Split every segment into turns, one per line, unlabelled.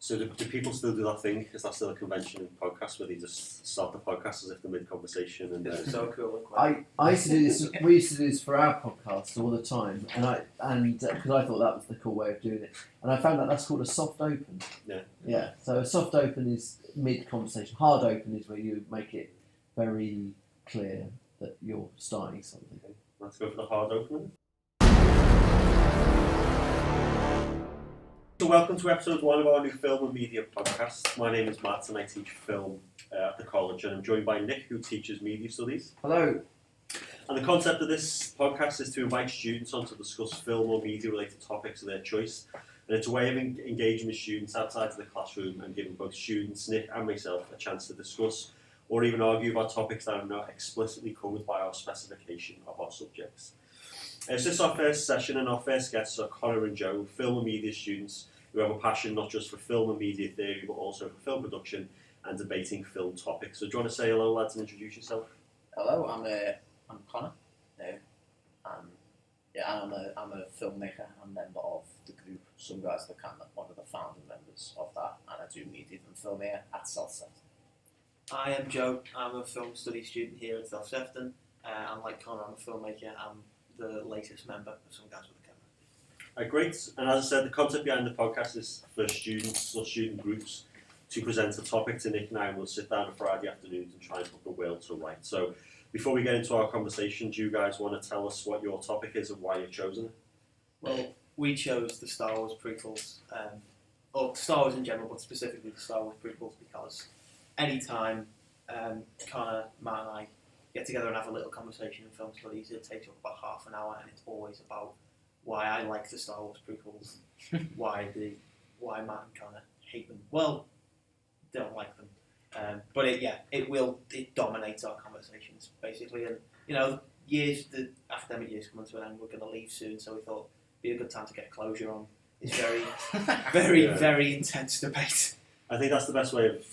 So do people still do that thing? Is that still a convention in podcasts where they just start the podcast as if they're mid-conversation? And
This is so cool.
I used to do this. We used to do this for our podcast all the time, and because I thought that was the cool way of doing it, and I found that's called a soft open.
Yeah.
Yeah. So a soft open is mid-conversation. Hard open is where you make it very clear that you're starting something.
Okay. Let's go for the hard open. So welcome to episode 1 of our new film and media podcast. My name is Matt and I teach film at the college, and I'm joined by Nick, who teaches media studies.
Hello.
And the concept of this podcast is to invite students on to discuss film or media related topics of their choice. And it's a way of engaging with students outside of the classroom and giving both students, Nick and myself, a chance to discuss or even argue about topics that are not explicitly covered by our specification of our subjects. So this is our first session, and our first guests are Connor and Joe, film and media students who have a passion not just for film and media theory, but also for film production and debating film topics. So do you want to say hello, lads, and introduce yourself?
Hello, I'm Connor. I'm a filmmaker. I'm a member of the group Someguyswithacamera, one of the founding members of that, and I do media and film here at Southsefton.
I am Joe. I'm a film study student here at Southsefton. And like Connor, I'm a filmmaker. I'm the latest member of Someguyswithacamera.
Great. And as I said, the concept behind the podcast is for students or student groups to present a topic to Nick and I, and we'll sit down on Friday afternoons and try and put the world to rights. So before we get into our conversation, do you guys want to tell us what your topic is and why you've chosen it?
Well, we chose the Star Wars prequels, or Star Wars in general, but specifically the Star Wars prequels, because anytime Connor, Matt and I get together and have a little conversation in film studies, it takes up about half an hour, and it's always about why I like the Star Wars prequels, why Matt and Connor hate them. Well, don't like them, but it dominates our conversations basically. And the academic years coming to an end, we're going to leave soon, so we thought it'd be a good time to get closure on this very intense debate.
I think that's the best way of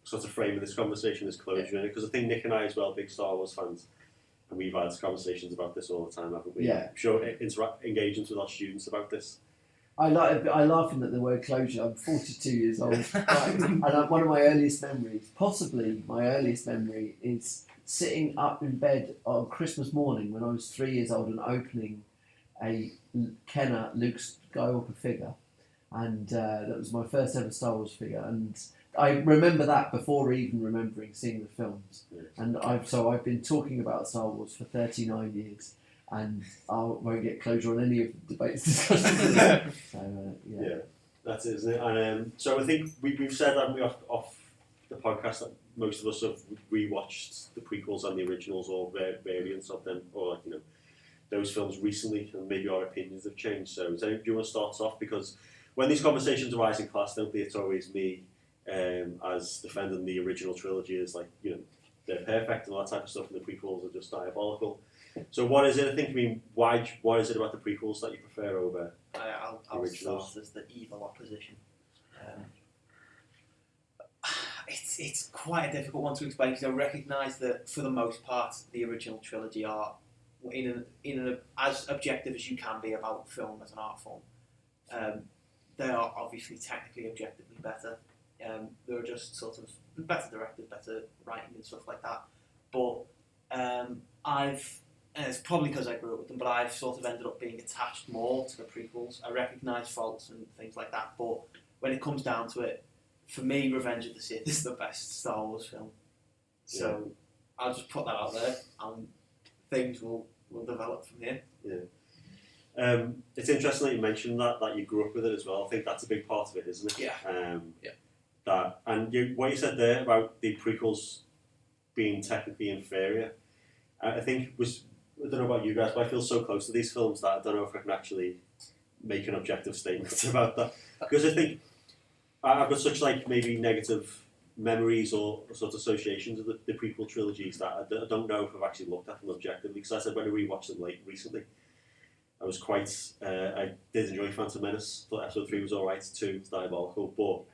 sort of framing this conversation as closure, because I think Nick and I as well, big Star Wars fans, and we've had conversations about this all the time, haven't we?
Yeah.
I'm sure engagements with our students about this.
I laughing at the word closure. I'm 42 years old, and one of my earliest memories, possibly my earliest memory, is sitting up in bed on Christmas morning when I was 3 years old and opening a Kenner Luke Skywalker figure, and that was my first ever Star Wars figure, and I remember that before even remembering seeing the films.
Yes.
And I've been talking about Star Wars for 39 years, and I won't get closure on any of the debates discussions.
Yeah, that's it, isn't it? And so I think we've said that off the podcast that most of us have rewatched the prequels and the originals or variants of them, or those films recently, and maybe our opinions have changed. So do you want to start off? Because when these conversations arise in class, don't they, it's always me as defending the original trilogy as they're perfect and all that type of stuff, and the prequels are just diabolical. So what is it? What is it about the prequels that you prefer over
I'll
originals?
start as the evil opposition. It's quite a difficult one to explain, because I recognise that for the most part the original trilogy are in as objective as you can be about film as an art form. They are obviously technically objectively better. They were just sort of better directed, better writing and stuff like that. But and it's probably because I grew up with them, but I've sort of ended up being attached more to the prequels. I recognise faults and things like that, but when it comes down to it, for me, Revenge of the Sith is the best Star Wars film. So I'll just put that out there, and things will develop from here.
Yeah. It's interesting that you mentioned that you grew up with it as well. I think that's a big part of it, isn't it?
Yeah.
That and what you said there about the prequels being technically inferior, I think I don't know about you guys, but I feel so close to these films that I don't know if I can actually make an objective statement about that, because I think I've got such maybe negative memories or sort of associations of the prequel trilogies that I don't know if I've actually looked at them objectively. Because I said when I rewatched them recently, I was I did enjoy Phantom Menace. Thought episode 3 was alright, 2 was diabolical, but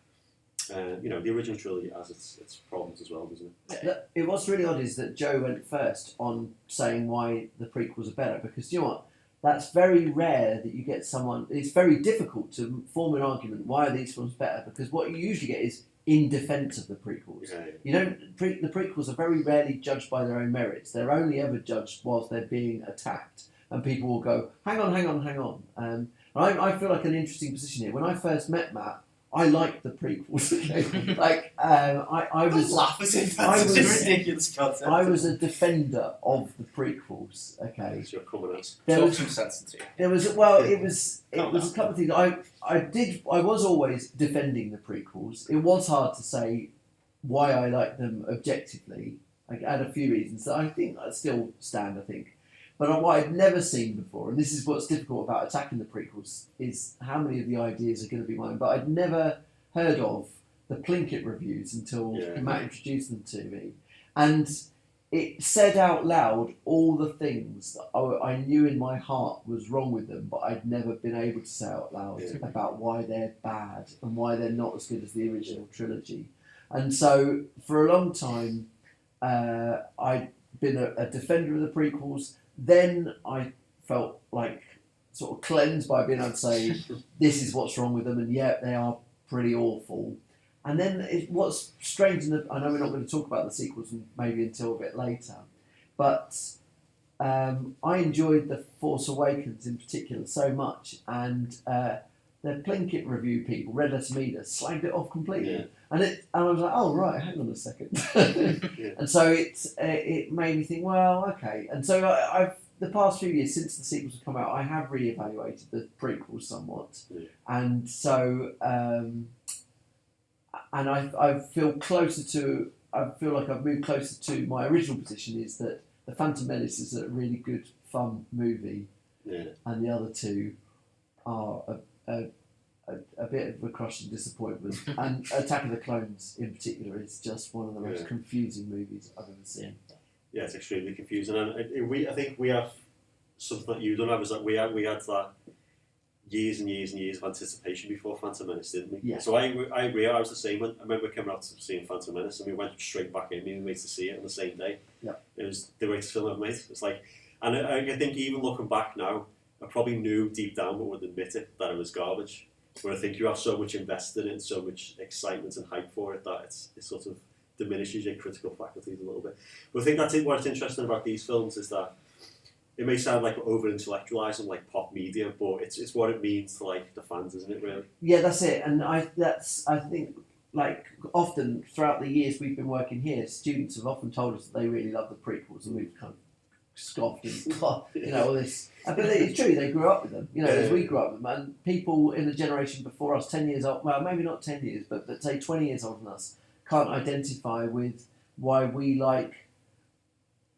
the original trilogy has its problems as well, doesn't it?
What's really odd is that Joe went first on saying why the prequels are better, because you know what? that's very rare that you get someone. It's very difficult to form an argument why are these films better, because what you usually get is in defence of the prequels.
Yeah.
You don't. The prequels are very rarely judged by their own merits. They're only ever judged whilst they're being attacked, and people will go, "Hang on, hang on, hang on." I feel like an interesting position here. When I first met Matt, I liked the prequels. Okay? Like I was.
Don't laugh as if
I
that's such a
was-
ridiculous concept.
I was a defender of the prequels. Okay.
It's your coming out.
There
Talk
was
some sense into it.
There was it was a couple of things. I was always defending the prequels. It was hard to say why I like them objectively. I had a few reasons that I think I still stand. I think, but what I'd never seen before, and this is what's difficult about attacking the prequels, is how many of the ideas are going to be mine. But I'd never heard of the Plinkett reviews until Matt introduced them to me, and it said out loud all the things that I knew in my heart was wrong with them, but I'd never been able to say out loud about why they're bad and why they're not as good as the original trilogy. And so for a long time, I'd been a defender of the prequels. Then I felt like sort of cleansed by being able to say, this is what's wrong with them, and yeah, they are pretty awful. And then what's strange, I know we're not going to talk about the sequels maybe until a bit later, but I enjoyed The Force Awakens in particular so much, and the Plinkett review people, Red Letter Media, slagged it off completely.
Yeah.
And I was like, oh right, hang on a second.
Yeah.
And so it made me think, well, okay. And so I've the past few years since the sequels have come out, I have reevaluated the prequels somewhat, and so and I feel closer to. I feel like I've moved closer to my original position, is that The Phantom Menace is a really good, fun movie, and the other two are a bit of a crushing disappointment. And Attack of the Clones, in particular, is just one of the most confusing movies I've ever seen.
Yeah, it's extremely confusing, and I think we have something that you don't have, is that we had that years and years and years of anticipation before Phantom Menace, didn't we?
Yeah.
So I agree. I was the same. I remember coming out to seeing Phantom Menace, and we went straight back in. We waited to see it on the same day.
Yeah.
It was the greatest film I've made. It's like, and I think even looking back now, I probably knew deep down, but wouldn't admit it, that it was garbage. Where I think you have so much invested in it, so much excitement and hype for it, that it sort of diminishes your critical faculties a little bit. But I think that's what's interesting about these films, is that it may sound like we're over-intellectualising like pop media, but it's what it means to like the fans, isn't it, really?
Yeah, that's it. And I think like often throughout the years we've been working here, students have often told us that they really love the prequels, and we've kind of scoffed and all this. But it's true, they grew up with them, as we grew up with them. And people in the generation before us, 10 years old, well, maybe not 10 years, but say 20 years older than us, can't identify with why we like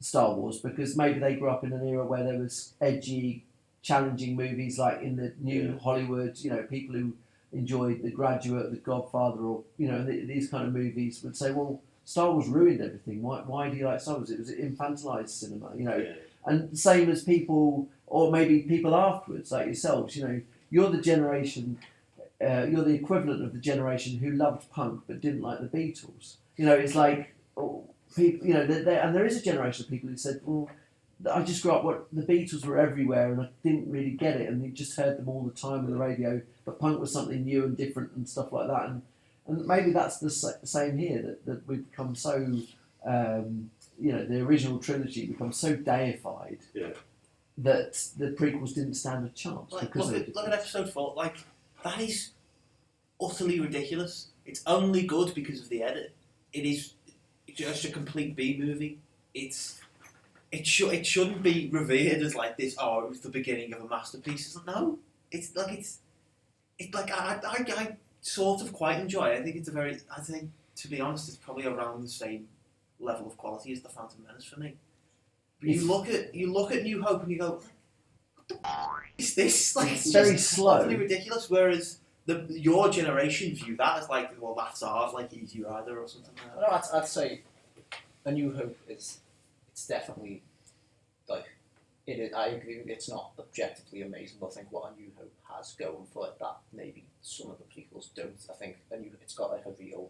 Star Wars, because maybe they grew up in an era where there was edgy, challenging movies like in the new Hollywood, people who enjoyed The Graduate, The Godfather, or these kind of movies would say, well, Star Wars ruined everything. Why do you like Star Wars? It was infantilized cinema, And same as people, or maybe people afterwards, like yourselves, you're the generation, you're the equivalent of the generation who loved punk but didn't like the Beatles. It's like people, and there is a generation of people who said, well, I just grew up, the Beatles were everywhere and I didn't really get it, and you just heard them all the time on the radio, but punk was something new and different and stuff like that. And maybe that's the same here, that we've become so, the original trilogy becomes so deified that the prequels didn't stand a chance.
Look at episode 4. Like, that is utterly ridiculous. It's only good because of the edit. It is just a complete B movie. It shouldn't be revered as like this. Oh, it was the beginning of a masterpiece. It's like, no, it's like I sort of quite enjoy it. I think to be honest, it's probably around the same level of quality as The Phantom Menace for me. But you look at New Hope and you go, what the is this? Like,
it's very slow,
utterly ridiculous. Whereas your generation view that as like, well, that's ours, like Easy Rider or something like that.
No, I'd say A New Hope it's definitely like it is. I agree with you, it's not objectively amazing, but I think what A New Hope has going for it that maybe some of the prequels don't. I think it's got like a real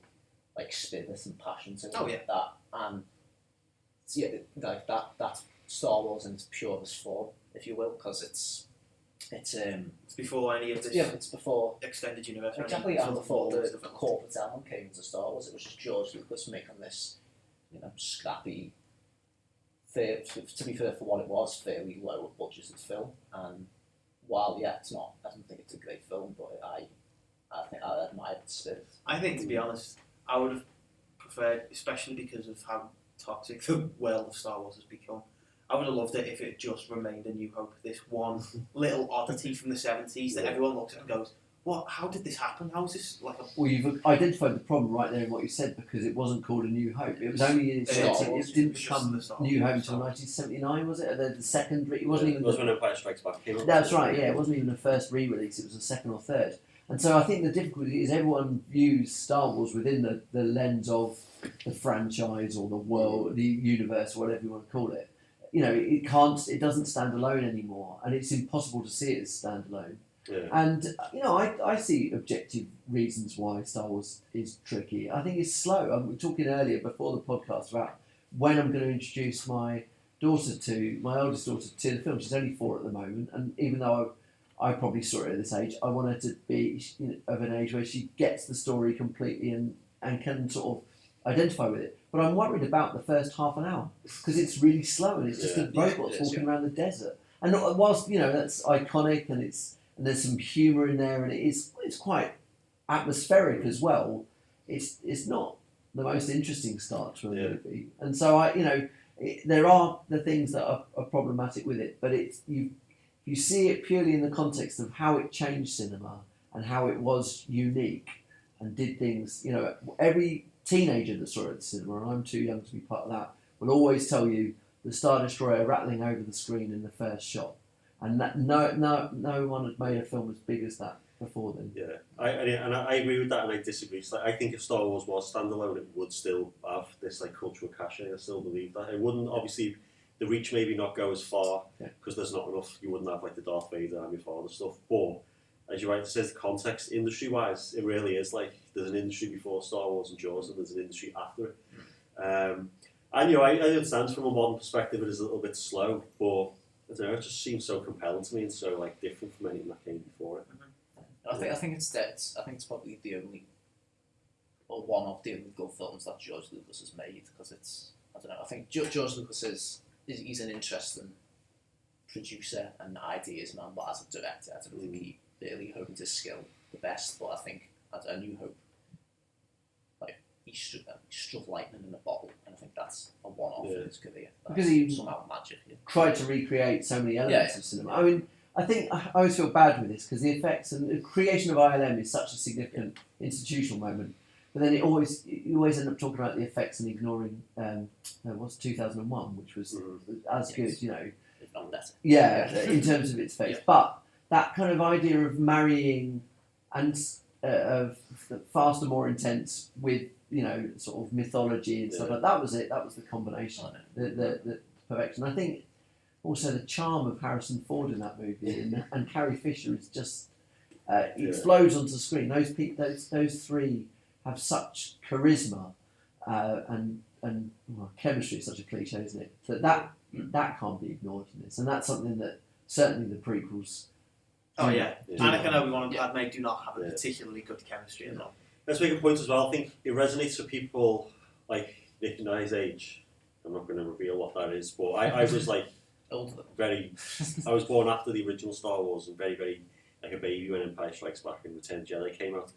like spirit and passion to it.
Oh, yeah.
That like that Star Wars in its purest form. if you will, because it's
It's before any of this
it's before
extended universe. or
exactly
any
and
sort of
before
lore
the
stuff like that.
corporate element came into Star Wars. It was just George Lucas making this, scrappy, to be fair for what it was, fairly low budgeted film. And while it's not, I don't think it's a great film, but I think I admire its spirit.
I think, to be honest, I would have preferred, especially because of how toxic the world of StarArs has become, I would have loved it if it had just remained A New Hope, this one little oddity from the 70s that everyone looks at and goes, what? How did this happen? How is this like a...
Well, you've identified the problem right there in what you said, because it wasn't called A New Hope. It was only in
Star
it
Wars.
didn't
Just
become
the Star
New
Wars.
Hope until 1979, was it? The second, it wasn't even.
It was when Empire Strikes Back came out.
That's right. Yeah, it wasn't even the first re-release. It was the second or third. And so I think the difficulty is everyone views Star Wars within the lens of the franchise or the world, the universe, whatever you want to call it. It doesn't stand alone anymore, and it's impossible to see it as standalone.
Yeah.
And I see objective reasons why Star Wars is tricky. I think it's slow. We were talking earlier before the podcast about when I'm going to introduce my oldest daughter to the film. She's only 4 at the moment, and even though I probably saw it at this age, I want her to be of an age where she gets the story completely and can sort of identify with it. But I'm worried about the first half an hour because it's really slow and it's just a robot walking around the desert. And whilst that's iconic and there's some humour in there and it's quite atmospheric as well, it's not the most interesting start to a movie. And so there are the things that are problematic with it, but you see it purely in the context of how it changed cinema and how it was unique and did things. Every teenager that saw it at the cinema, and I'm too young to be part of that, will always tell you the Star Destroyer rattling over the screen in the first shot, and that no one had made a film as big as that before then.
Yeah, I agree with that, and I disagree. It's like, I think if Star Wars was standalone, it would still have this cultural cachet. I still believe that it wouldn't. Obviously, the reach maybe not go as far because there's not enough. You wouldn't have the Darth Vader and your father stuff. But as you're right, it says the context, industry-wise, it really is there's an industry before Star Wars and Jaws, and there's an industry after it. And I understand from a modern perspective it is a little bit slow, but I don't know, it just seems so compelling to me and so different from anything that came before it.
I think it's probably the only, or one of the only good films that George Lucas has made, because it's, I don't know, I think George Lucas he's an interesting producer and ideas man, but as a director, I don't think he really honed his skill the best. But I think at A New Hope, he struck lightning in a bottle, and I think that's a one-off in his career.
Because he
somehow magic.
Tried to recreate so many elements of cinema. I mean, I think I always feel bad with this because the effects and the creation of ILM is such a significant institutional moment. But then you always end up talking about the effects and ignoring what's 2001, which was as good,
If not better.
Yeah, in terms of its face.
Yeah.
But that kind of idea of marrying and of faster, more intense with sort of mythology and stuff like that was it. That was the combination, the perfection. I think also the charm of Harrison Ford in that movie and Carrie Fisher is just explodes onto the screen. Those three have such charisma and chemistry is such a cliche, isn't it? That can't be ignored in this, and that's something that certainly the prequels.
Oh yeah, Anakin and Obi-Wan and
Yeah.
Padme do not have a particularly good chemistry at all.
Let's make a point as well. I think it resonates with people like Nick and I's age. I'm not going to reveal what that is, but I was
Older than
very. I was born after the original Star Wars and very, very like a baby when Empire Strikes Back and Return of the Jedi came out.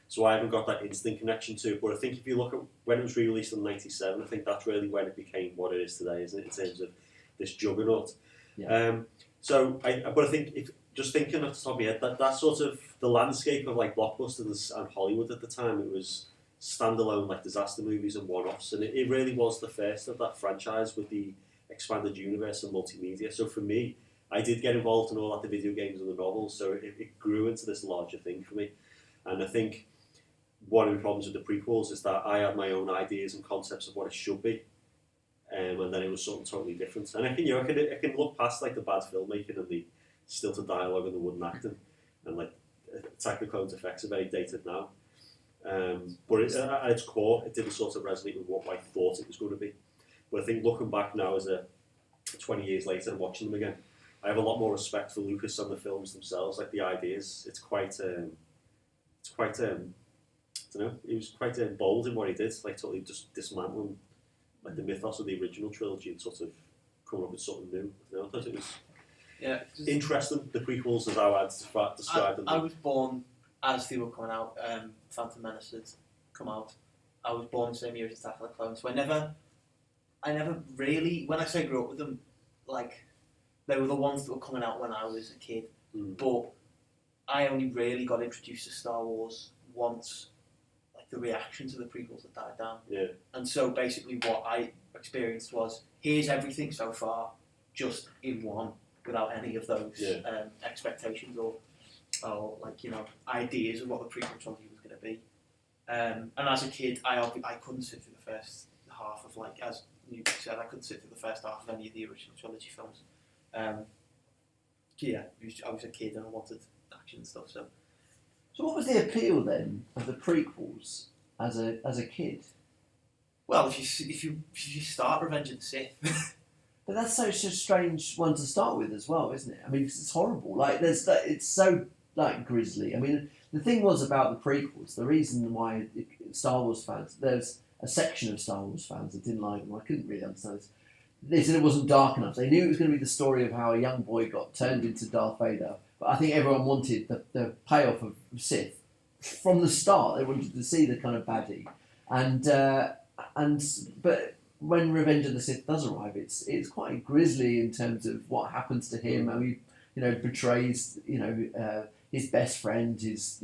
So I haven't got that instant connection to it. But I think if you look at when it was re-released in '97, I think that's really when it became what it is today, isn't it? In terms of this juggernaut.
Yeah.
But I think if just thinking off the top of my head, that sort of the landscape of blockbusters and Hollywood at the time, it was standalone disaster movies and one-offs, and it really was the first of that franchise with the expanded universe and multimedia. So for me, I did get involved in all the video games and the novels, so it grew into this larger thing for me. And I think one of the problems with the prequels is that I had my own ideas and concepts of what it should be, and then it was something totally different. And I can look past the bad filmmaking and the stilted dialogue and the wooden acting, and Attack the Clones effects are very dated now. But at its core, it didn't sort of resonate with what I thought it was going to be. But I think looking back now, 20 years later and watching them again, I have a lot more respect for Lucas on the films themselves, like the ideas. It's quite I don't know, he was quite bold in what he did, like totally just dismantling like the mythos of the original trilogy and sort of coming up with something new. You know, I thought it was interesting. The prequels, as I had described them.
I was born as they were coming out. Phantom Menace had come out. I was born the same year as Attack of the Clones, so I never really, when I say grew up with them, like, they were the ones that were coming out when I was a kid, but I only really got introduced to Star Wars once, like, the reaction to the prequels had died down.
Yeah.
And so basically what I experienced was, here's everything so far, just in one, without any of those expectations or like, you know, ideas of what the prequel trilogy was going to be. And as a kid, I couldn't sit through the first half of, like, as you said, I couldn't sit through the first half of any of the original trilogy films. I was a kid and I wanted action and stuff. So
what was the appeal then of the prequels as a kid?
Well, if you start Revenge of the Sith,
but that's such a strange one to start with as well, isn't it? I mean, it's horrible. Like, it's so like grisly. I mean, the thing was about the prequels. The reason why Star Wars fans, there's a section of Star Wars fans that didn't like them. I couldn't really understand this. They said it wasn't dark enough. They knew it was going to be the story of how a young boy got turned into Darth Vader. But I think everyone wanted the payoff of Sith from the start. They wanted to see the kind of baddie, but when Revenge of the Sith does arrive, it's quite grisly in terms of what happens to him. How he, you know, betrays, you know, his best friend, his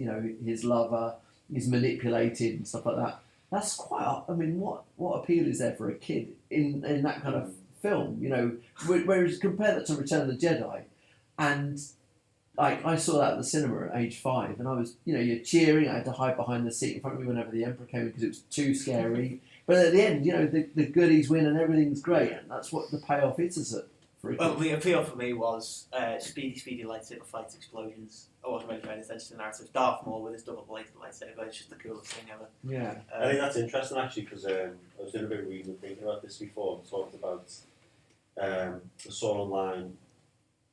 lover, is manipulated and stuff like that. That's quite. I mean, what appeal is there for a kid in that kind of film? You know, whereas compare that to Return of the Jedi, and like, I saw that at the cinema at age 5, and I was, you know, you're cheering. I had to hide behind the seat in front of me whenever the Emperor came in because it was too scary. But at the end, you know, the goodies win and everything's great, and that's what the payoff is for a
well,
kid.
the appeal for me was speedy lightsaber fights, explosions. I wasn't really paying attention to the narrative. Darth Maul with his double-bladed lightsaber, it's just the coolest thing ever.
Yeah.
I think that's interesting actually, because I was doing a bit of reading and thinking about this before. We talked about I saw online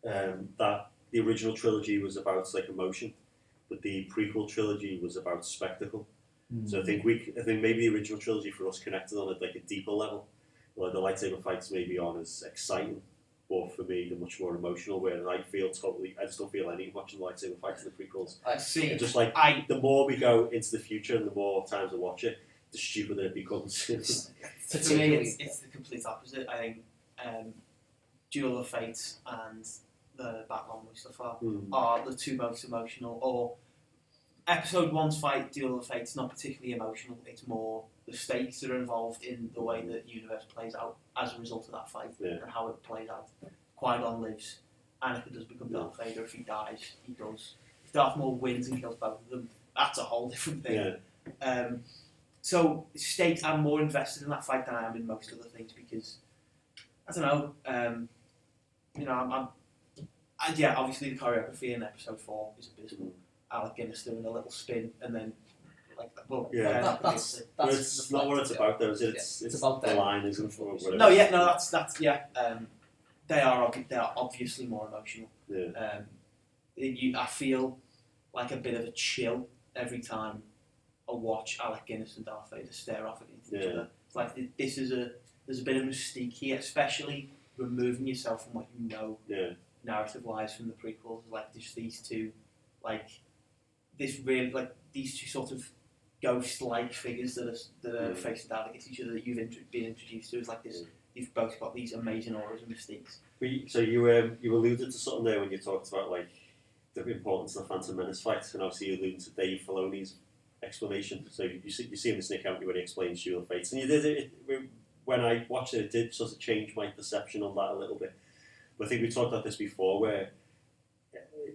that the original trilogy was about like emotion, but the prequel trilogy was about spectacle. So I think maybe the original trilogy for us connected on like a deeper level, where the lightsaber fights maybe aren't as exciting, but for me they're much more emotional. Where I just don't feel any watching the lightsaber fights in the prequels.
I see.
And just like the more we go into the future and the more times I watch it, the stupider it becomes.
To me, it's the complete opposite. I think Duel of Fate and the Backline Mustafa are the two most emotional. Or Episode 1's fight, Duel of Fate's not particularly emotional. It's more the stakes that are involved in the way that the universe plays out as a result of that fight and how it plays out. Qui-Gon lives. Anakin does become Darth Vader. If he dies, he does. If Darth Maul wins and kills both of them, that's a whole different thing. Yeah. So stakes, I'm more invested in that fight than I am in most other things because, I don't know, you know, obviously the choreography in Episode 4 is abysmal. Alec Guinness doing a little spin and then like that. Well,
that's not what it's about though, is it? It's about the line, isn't it?
That's they are obviously more emotional. I feel like a bit of a chill every time I watch Alec Guinness and Darth Vader stare off against each other. It's like there's a bit of mystique here, especially removing yourself from what you know narrative-wise from the prequels. Like just these two, like this really, like these two sort of ghost-like figures that are facing down against each other that you've been introduced to. Is like this. You've both got these amazing auras and mystiques.
So you alluded to something there when you talked about like the importance of the Phantom Menace fight, and obviously you alluded to Dave Filoni's explanation. So you see in the Snick Out when he explains Duel of Fates, and you did it when I watched it. It did sort of change my perception on that a little bit. But I think we talked about this before, where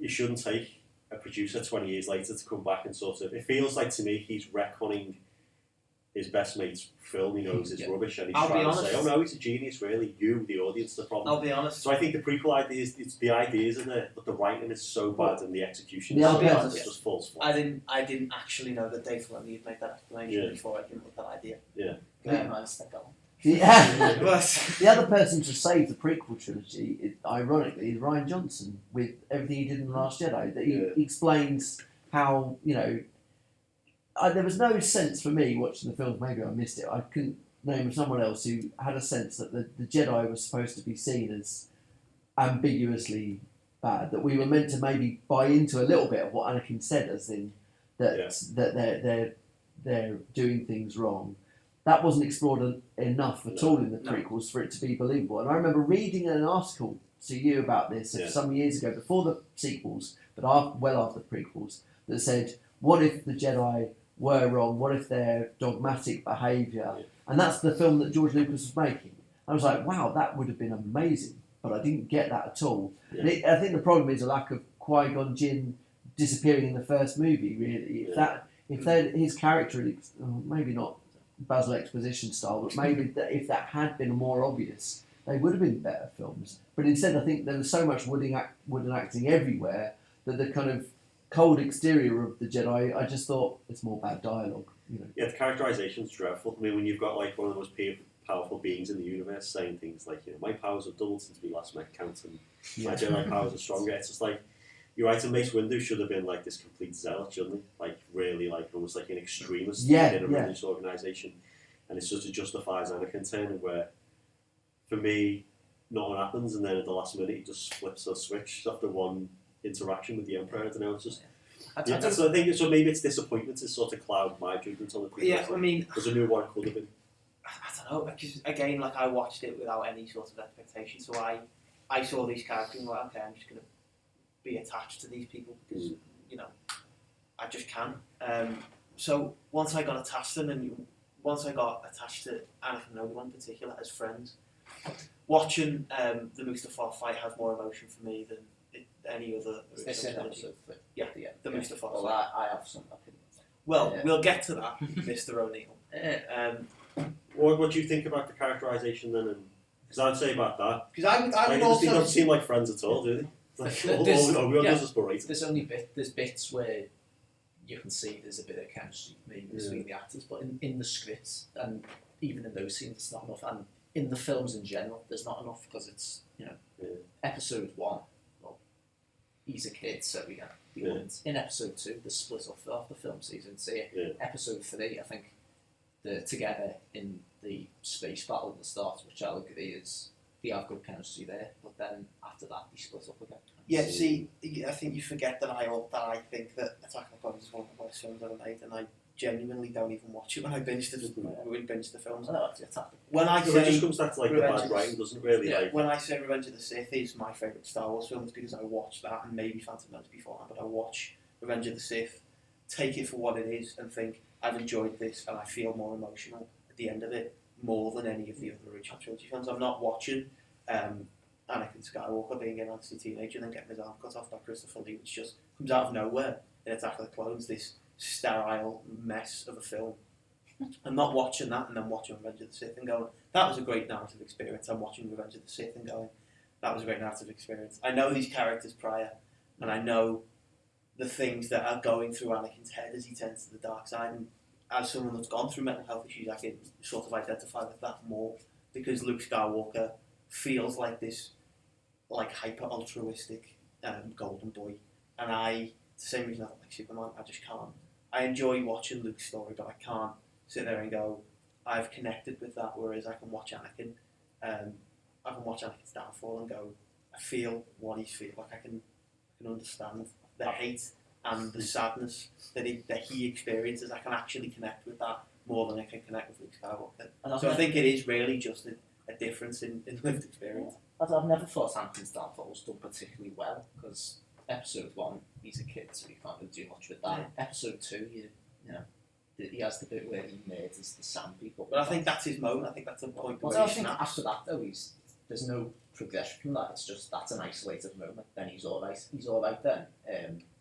you shouldn't take a producer 20 years later to come back and sort of. It feels like to me he's retconning his best mate's film. He knows is rubbish, and he's trying to say, "Oh no, he's a genius." Really, you, the audience, the problem.
I'll be honest.
So I think the prequel ideas, the ideas in there, but the writing is so bad and the execution
Yeah,
is
I'll
so
be
bad.
honest.
It just falls flat.
I didn't actually know that Dave Filoni had made that explanation before I came up with that idea.
Yeah.
Yeah, man, stick that one.
Yeah.
But
The other person to save the prequel trilogy, ironically, is Rian Johnson with everything he did in The Last Jedi. That he explains how, there was no sense for me watching the film, maybe I missed it, I couldn't name someone else who had a sense that the Jedi was supposed to be seen as ambiguously bad, that we were meant to maybe buy into a little bit of what Anakin said, as in that they're doing things wrong. That wasn't explored enough at all in the prequels for it to be believable. And I remember reading an article to you about this some years ago, before the sequels, but well after the prequels, that said, what if the Jedi were wrong? What if their dogmatic behaviour? Yeah. And that's the film that George Lucas was making. I was like, wow, that would have been amazing. But I didn't get that at all. Yeah. I think the problem is a lack of Qui-Gon Jinn disappearing in the first movie, really. If his character, maybe not Basil exposition style, but maybe if that had been more obvious, they would have been better films. But instead, I think there was so much wooden acting everywhere that the kind of cold exterior of the Jedi, I just thought it's more bad dialogue.
Yeah, the characterization's dreadful. I mean, when you've got like one of the most powerful beings in the universe saying things like, my powers have doubled since we last met Count, and my Jedi powers are stronger. It's just like, you're right, and Mace Windu should have been like this complete zealot, shouldn't he? Like, really, like, almost like an extremist in a religious organisation. And it's just, it justifies Anakin turning, where, for me, nothing happens, and then at the last minute he just flips a switch after one interaction with the Emperor. I don't know, it's just... So I think maybe it's disappointment to sort of cloud my judgment on the prequels.
Yeah, I mean...
Because I knew what it could have been.
I don't know, because, again, like, I watched it without any sort of expectation, so I saw these characters and went, okay, I'm just going to be attached to these people because, I just can. So once I got attached to them, and once I got attached to Anakin and Obi-Wan in particular as friends, watching the Mustafar fight has more emotion for me than any other.
It's in episode 3.
Yeah, the Mustafar
well,
fight.
I have some opinions.
Well, we'll get to that, Mr. O'Neill.
What do you think about the characterisation then? Because I'd say about that.
Because I would
they don't seem like friends at all, do they? Like, Obi-Wan does just berate.
There's bits where you can see there's a bit of chemistry maybe between the actors, but in the scripts and even in those scenes, it's not enough. And in the films in general, there's not enough because it's episode 1. Well, he's a kid, so we get the audience. In episode 2, the split off the film season. So episode 3, I think they're together in the space battle at the start, which I'll agree is. They have good chemistry there, but then after that, they split up again.
Yeah, see, I think you forget that I think that Attack on the Clones is one of the worst films ever made, and I genuinely don't even watch it when I binge the films.
No, it's Attack.
When I
it
say
just comes back to like the bad writing, doesn't it? Really. Like,
when I say Revenge of the Sith is my favourite Star Wars film, it's because I watched that and maybe Phantom Menace beforehand, but I watch Revenge of the Sith, take it for what it is, and think I've enjoyed this, and I feel more emotional at the end of it more than any of the other original trilogy films. I'm not watching Anakin Skywalker being an anti-teenager and then getting his arm cut off by Christopher Lee, which just comes out of nowhere in Attack of the Clones, this sterile mess of a film. I'm not watching that and then watching Revenge of the Sith and going, that was a great narrative experience. I'm watching Revenge of the Sith and going, that was a great narrative experience. I know these characters prior, and I know the things that are going through Anakin's head as he turns to the dark side, and as someone that's gone through mental health issues, I can sort of identify with that more, because Luke Skywalker feels like this hyper altruistic golden boy, and the same reason I don't like Superman, I just can't. I enjoy watching Luke's story, but I can't sit there and go, I've connected with that, whereas I can watch Anakin, I can watch Anakin's downfall and go, I feel what he's feeling, like I can understand the hate and the sadness that he experiences. I can actually connect with that more than I can connect with Luke Skywalker. So I think it is really just a difference in lived experience.
I've never thought Anakin's downfall was done particularly well, because episode 1, he's a kid, so you can't really do much with that. Yeah. Episode 2, he has the bit where he murders the sand people.
But I think that's his moment. I think that's the point
where
he
I think
snaps.
after that, though, there's no progression from that. It's just that's an isolated moment. Then he's all right. He's all right then.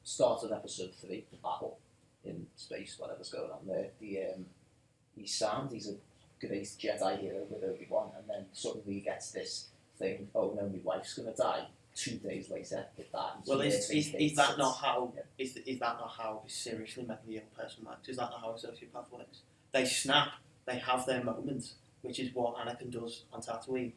Start of episode 3, the battle in space, whatever's going on there. He's sound. He's a great Jedi hero with Obi-Wan, and then suddenly he gets this thing. Oh no, my wife's gonna die. 2 days later, with that.
Well, is that not how? Yeah. Is that not how a seriously mentally ill person works? Is that not how a sociopath works? They snap. They have their moments, which is what Anakin does on Tatooine.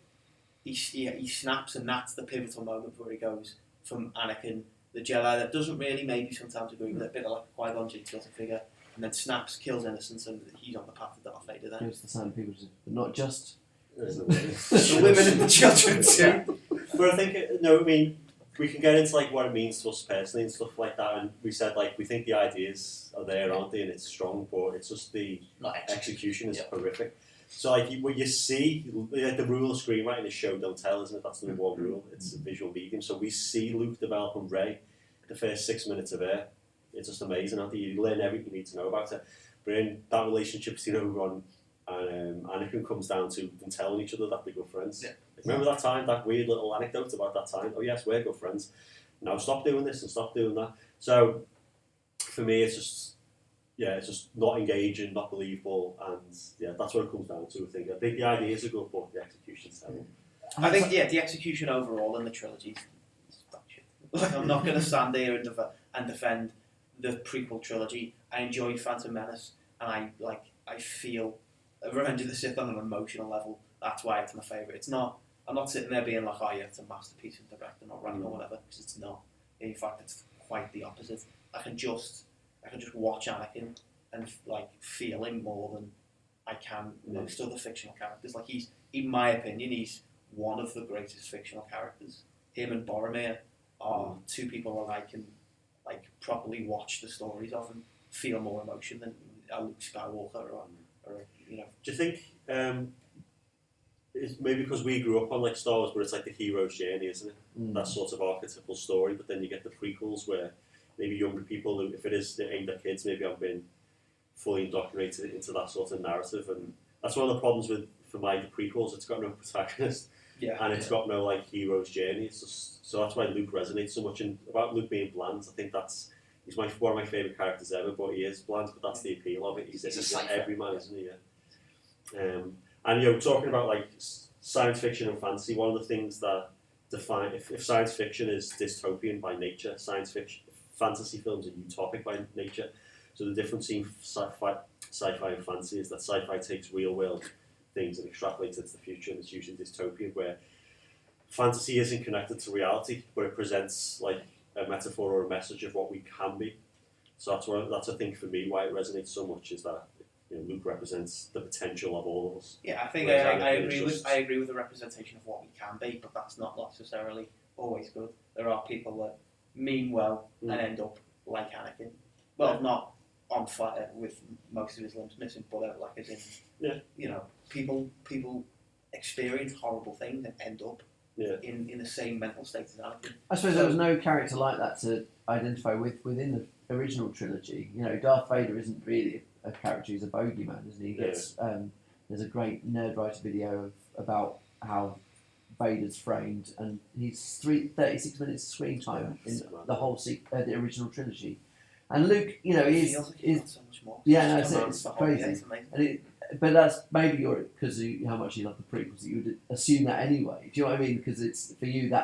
He snaps, and that's the pivotal moment where he goes from Anakin, the Jedi that doesn't really maybe sometimes agree with it, a bit like a Qui-Gon Jinn sort of figure, and then snaps, kills innocence, and he's on the path to Darth Vader then.
Gives the same people, but not just
The women and the children too.
But I think, no, I mean, we can get into like what it means to us personally and stuff like that, and we said like we think the ideas are there, aren't they, and it's strong, but it's just the execution is horrific. So like what you see, like the rule of screenwriting is show don't tell, isn't it? That's the number one rule. It's a visual medium. So we see Luke develop and Rey the first 6 minutes of Air. It's just amazing. Aren't you learn everything you need to know about it. But in that relationship between Obi-Wan and Anakin comes down to them telling each other that they're good friends.
Yeah.
Like, remember that time, that weird little anecdote about that time? Oh yes, we're good friends. Now stop doing this and stop doing that. So for me, it's just not engaging, not believable, and that's what it comes down to. I think the ideas are good, but the execution's terrible.
I think the execution overall in the trilogy is dog shit. Like, I'm not going to stand here and defend the prequel trilogy. I enjoyed Phantom Menace, and I feel Revenge of the Sith on an emotional level. That's why it's my favourite. It's not. I'm not sitting there being like, oh yeah, it's a masterpiece of directing or writing or whatever, because it's not. In fact, it's quite the opposite. I can just watch Anakin and like feel him more than I can most other fictional characters. Like he's, in my opinion, he's one of the greatest fictional characters. Him and Boromir are two people that I can like properly watch the stories of and feel more emotion than a Luke Skywalker or you know.
Do you think it's maybe because we grew up on like Star Wars, but it's like the hero's journey, isn't it? That sort of archetypal story. But then you get the prequels where maybe younger people, if it is aimed at kids, maybe I've been fully indoctrinated into that sort of narrative, and that's one of the problems for the prequels. It's got no protagonist, and it's got no like hero's journey. It's just, so that's why Luke resonates so much. And about Luke being bland, I think he's one of my favourite characters ever. But he is bland, but that's the appeal of it. He's an everyman, isn't he? Yeah. And talking about like science fiction and fantasy, one of the things that define if science fiction is dystopian by nature, fantasy films are utopic by nature. So the difference between sci-fi and fantasy is that sci-fi takes real-world things and extrapolates it to the future, and it's usually dystopian, where fantasy isn't connected to reality, but it presents like a metaphor or a message of what we can be. So that's I think for me why it resonates so much, is that Luke represents the potential of all of us.
Yeah, I think I agree with the representation of what we can be, but that's not necessarily always good. There are people that mean well and end up like Anakin. Well, not on fire with most of his limbs missing, but like as in, people experience horrible things and end up in the same mental state as Anakin.
I suppose there was no character like that to identify with within the original trilogy. Darth Vader isn't really a character; he's a bogeyman, isn't he? There's a great Nerdwriter video about how Vader's framed, and he's 36 minutes of screen time in the whole the original trilogy. And Luke, is
so much more.
Yeah, no, it's crazy. But that's maybe because how much you love the prequels that you would assume that anyway. Do you know what I mean? Because it's for you,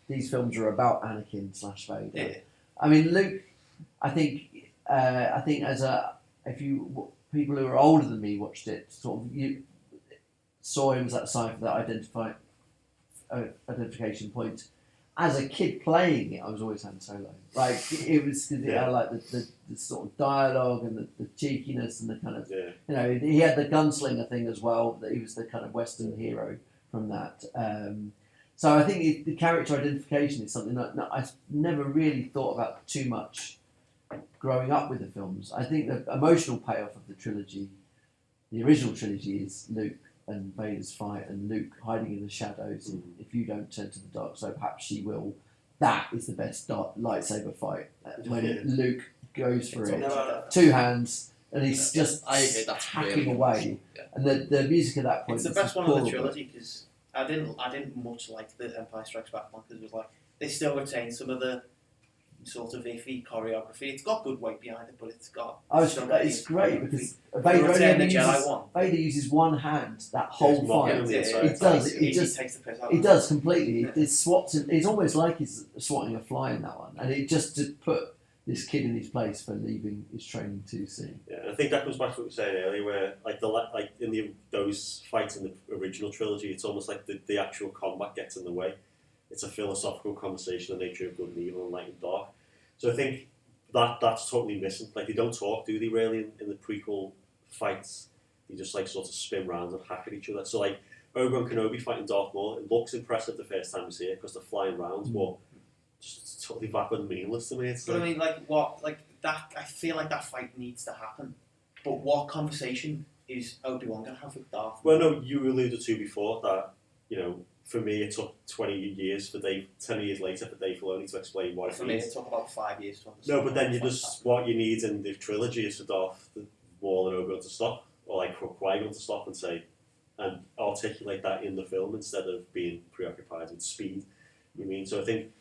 these films are about Anakin / Vader.
Yeah.
I mean, Luke. I think if people who are older than me watched it, sort of you saw him as that cipher, that identification point. As a kid playing it, I was always Han Solo. Like it was, I like the sort of dialogue and the cheekiness and the kind of, he had the gunslinger thing as well. That he was the kind of Western hero from that. So I think the character identification is something that I never really thought about too much growing up with the films. I think the emotional payoff of the trilogy, the original trilogy, is Luke and Vader's fight, and Luke hiding in the shadows. And if you don't turn to the dark side, perhaps she will. That is the best lightsaber fight. When Luke goes for it, two hands, and he's just hacking away.
Yeah.
And the music at that point.
It's the best one of the trilogy, because I didn't much like the Empire Strikes Back one, because it was like they still retain some of the sort of iffy choreography. It's got good weight behind it, but it's got.
It's great because Vader uses one hand that whole fight. It does. It just
takes the piss out.
It does completely. It swats. It's almost like he's swatting a fly in that one, and it just to put this kid in his place for leaving his training too soon.
Yeah, and I think that comes back to what we were saying earlier, where like those fights in the original trilogy, it's almost like the actual combat gets in the way. It's a philosophical conversation on the nature of good and evil and light and dark. So I think that's totally missing. Like, they don't talk, do they, really, in the prequel fights? They just like sort of spin round and hack at each other. So like Obi-Wan Kenobi fighting Darth Maul, it looks impressive the first time you see it because they're flying round, but just totally vapid and meaningless to me. It's
But I mean, like what, like that? I feel like that fight needs to happen. But what conversation is Obi-Wan going to have with Darth?
Well, no, you alluded to before that, you know, for me it took 20 years for 10 years later for Dave Filoni to explain what
For
it
me,
means.
it took about 5 years to understand.
No, but then you
what
just, what you need in the trilogy is for Darth Maul and Obi-Wan to stop, or like Qui-Gon to stop and say, and articulate that in the film instead of being preoccupied with speed. You mean? So I think,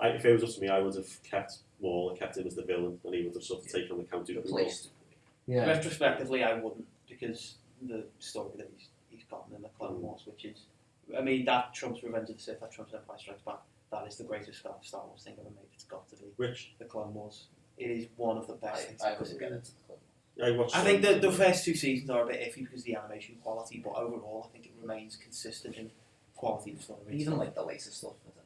if it was up to me, I would have kept Maul and kept him as the villain, and he would have sort of taken on the Count Dooku role.
Replaced.
Yeah.
Retrospectively, I wouldn't, because the story that he's gotten in the Clone Wars, which is, I mean, that trumps Revenge of the Sith, that trumps Empire Strikes Back. That is the greatest Star Wars thing ever made. It's got to be
Which?
the Clone Wars. It is one of the best things.
I couldn't get into the Clone Wars.
I watched
I think the first 2 seasons are a bit iffy because of the animation quality, but overall, I think it remains consistent in quality of story.
Even like the latest stuff, I don't know.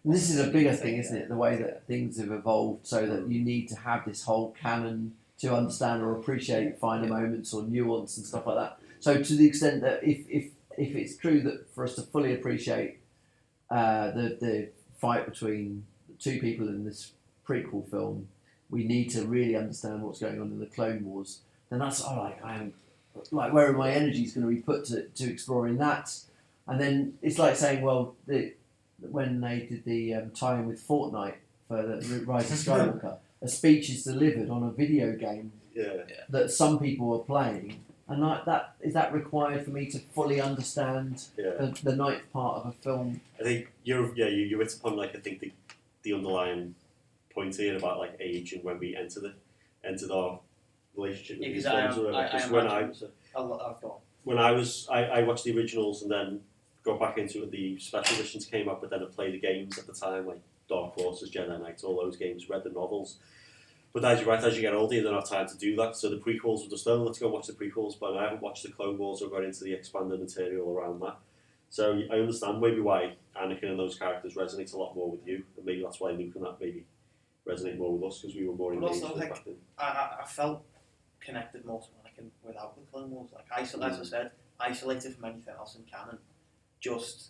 And this is a bigger thing, isn't it? The way that things have evolved, so that you need to have this whole canon to understand or appreciate finer moments or nuance and stuff like that. So to the extent that if it's true that for us to fully appreciate the fight between the two people in this prequel film, we need to really understand what's going on in the Clone Wars, then that's where my energy is going to be put to exploring that. And then it's like saying, well, when they did the tie-in with Fortnite for the Rise of Skywalker, a speech is delivered on a video game that some people are playing, and like that, is that required for me to fully understand the ninth part of a film?
I think you hit upon like I think the underlying point here about like age and when we entered our relationship with these films. When I watched the originals and then got back into it, the special editions came up, but then I played the games at the time, like Dark Forces, Jedi Knight, all those games, read the novels. But as you get older, you don't have time to do that. So the prequels were just, let's go watch the prequels, but I haven't watched the Clone Wars or got into the expanded material around that. So I understand maybe why Anakin and those characters resonate a lot more with you, and maybe that's why Luke and that maybe resonate more with us, because we were more engaged with it back then.
I felt connected more to Anakin without the Clone Wars. Like, as I said, isolated from anything else in canon. Just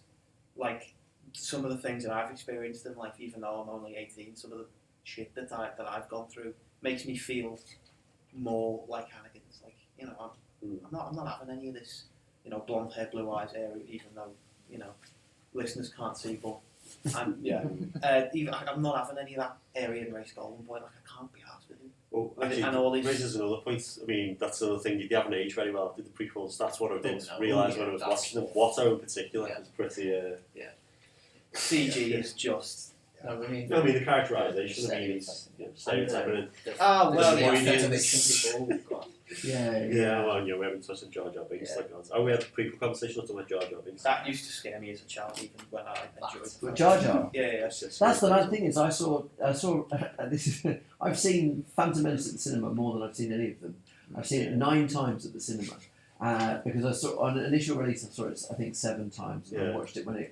like some of the things that I've experienced in life, even though I'm only 18, some of the shit that I've gone through makes me feel more like Anakin. It's like, you know, I'm not having any of this, you know, blonde hair, blue eyes area, even though, you know, listeners can't see, but I'm not having any of that Aryan race golden boy. Like, I can't be arsed with him.
Well, actually,
and all these
raises another point. I mean, that's another thing. You haven't aged very well. Did the prequels? That's what I didn't realise when I was watching them. Watto in particular was pretty.
CG is just.
I mean the characterisation. I mean, it's stereotyping.
Oh well,
Yeah.
Well, you know, we haven't touched on Jar Jar Binks. We had a prequel conversation on Jar Jar Binks.
That used to scare me as a child, even when I enjoyed it.
But Jar Jar.
Yeah.
That's the bad thing is I saw this is I've seen Phantom Menace at the cinema more than I've seen any of them. I've seen it 9 times at the cinema because I saw on initial release I saw it I think 7 times and I watched it when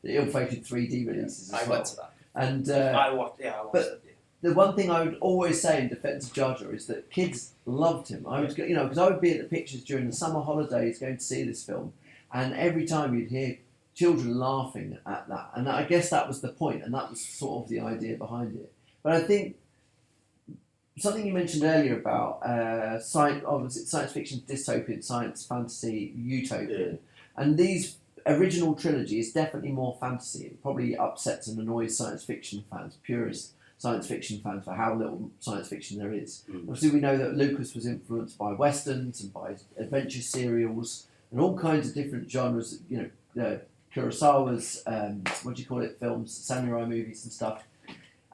the ill-fated 3D releases as well.
I went to that.
And
I watched it.
The one thing I would always say in defence of Jar Jar is that kids loved him. I was, because I would be at the pictures during the summer holidays going to see this film, and every time you'd hear children laughing at that, and I guess that was the point, and that was sort of the idea behind it. But I think something you mentioned earlier about science fiction, dystopian, science fantasy, utopian, and these original trilogy is definitely more fantasy. It probably upsets and annoys science fiction fans, purists. Science fiction fans for how little science fiction there is. Obviously, we know that Lucas was influenced by westerns and by adventure serials and all kinds of different genres. You know, Kurosawa's films, samurai movies and stuff.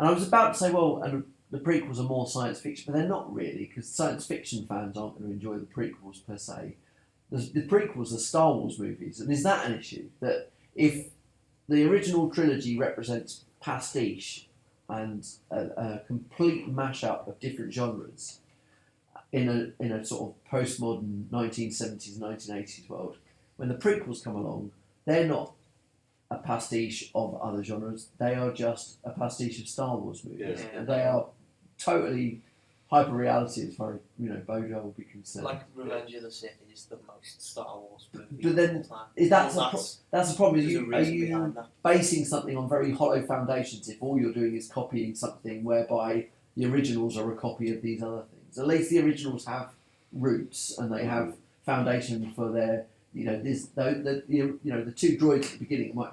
And I was about to say, well, and the prequels are more science fiction, but they're not really, because science fiction fans aren't going to enjoy the prequels per se. The prequels are Star Wars movies, and is that an issue? That if the original trilogy represents pastiche, and a complete mashup of different genres in a sort of postmodern 1970s, 1980s world. When the prequels come along, they're not a pastiche of other genres. They are just a pastiche of Star Wars movies,
Yeah.
and they are totally hyper reality as far as Bojo will be concerned.
Like Revenge of the Sith is the most Star Wars movie.
But then,
of all time.
is that that's the problem?
There's a
Are
reason
you
behind that.
basing something on very hollow foundations if all you're doing is copying something whereby the originals are a copy of these other things? At least the originals have roots and they have foundation for their the two droids at the beginning might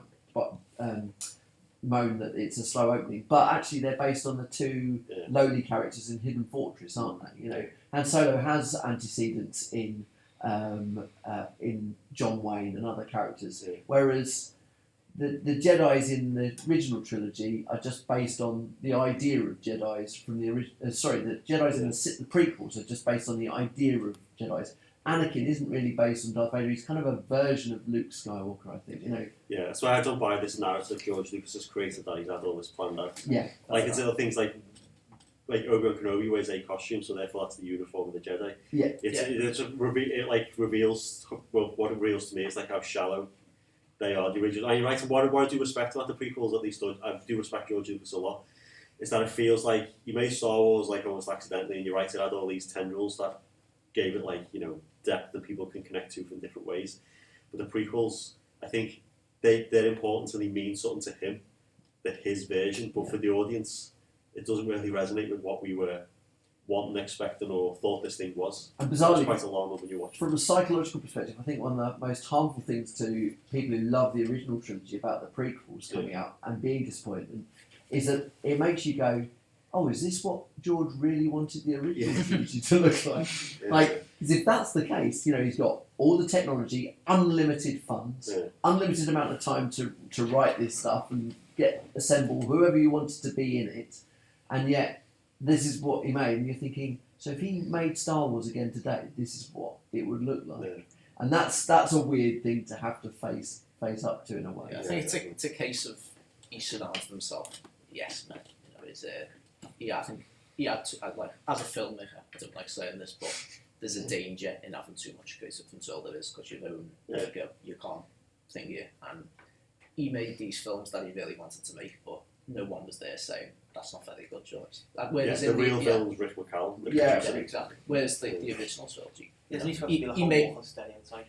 moan that it's a slow opening, but actually they're based on the two lowly characters in Hidden Fortress, aren't they? Han Solo has antecedents in John Wayne and other characters, whereas the Jedis in the original trilogy are just based on the idea of Jedis from the original. The Jedis in the prequels are just based on the idea of Jedis. Anakin isn't really based on Darth Vader. He's kind of a version of Luke Skywalker, I think.
Yeah, that's why I don't buy this narrative George Lucas has created that he's had all this planned out.
Yeah,
like it's little things like Obi-Wan Kenobi wears a costume, so therefore that's the uniform of the Jedi.
Yeah,
it reveals what it reveals to me is like how shallow they are. The original. And you're right. And what I do respect about the prequels, at least I do respect George Lucas a lot, is that it feels like you made Star Wars like almost accidentally, and you're right. It had all these tendrils that gave it depth that people can connect to from different ways. But the prequels, I think they're important and they mean something to him, that his version. But for the audience, it doesn't really resonate with what we were wanting, expecting, or thought this thing was.
And bizarrely,
quite alarming when you watch it.
From a psychological perspective, I think one of the most harmful things to people who love the original trilogy about the prequels coming out and being disappointed is that it makes you go, oh, is this what George really wanted the original trilogy to look like? Because if that's the case, he's got all the technology, unlimited funds, unlimited amount of time to write this stuff and assemble whoever you wanted to be in it, and yet this is what he made, and you're thinking, so if he made Star Wars again today, this is what it would look like, and that's a weird thing to have to face up to in a way.
Yeah, I think it's a case of he surrounds himself. Yes, man. I think he had to, as a filmmaker, I don't like saying this, but there's a danger in having too much creative control there is, because you can't think it. And he made these films that he really wanted to make, but no one was there saying that's not very good, George.
The real film's Rick McCallum.
Exactly. Whereas the original trilogy,
isn't he supposed to be the whole Wallace stereotype?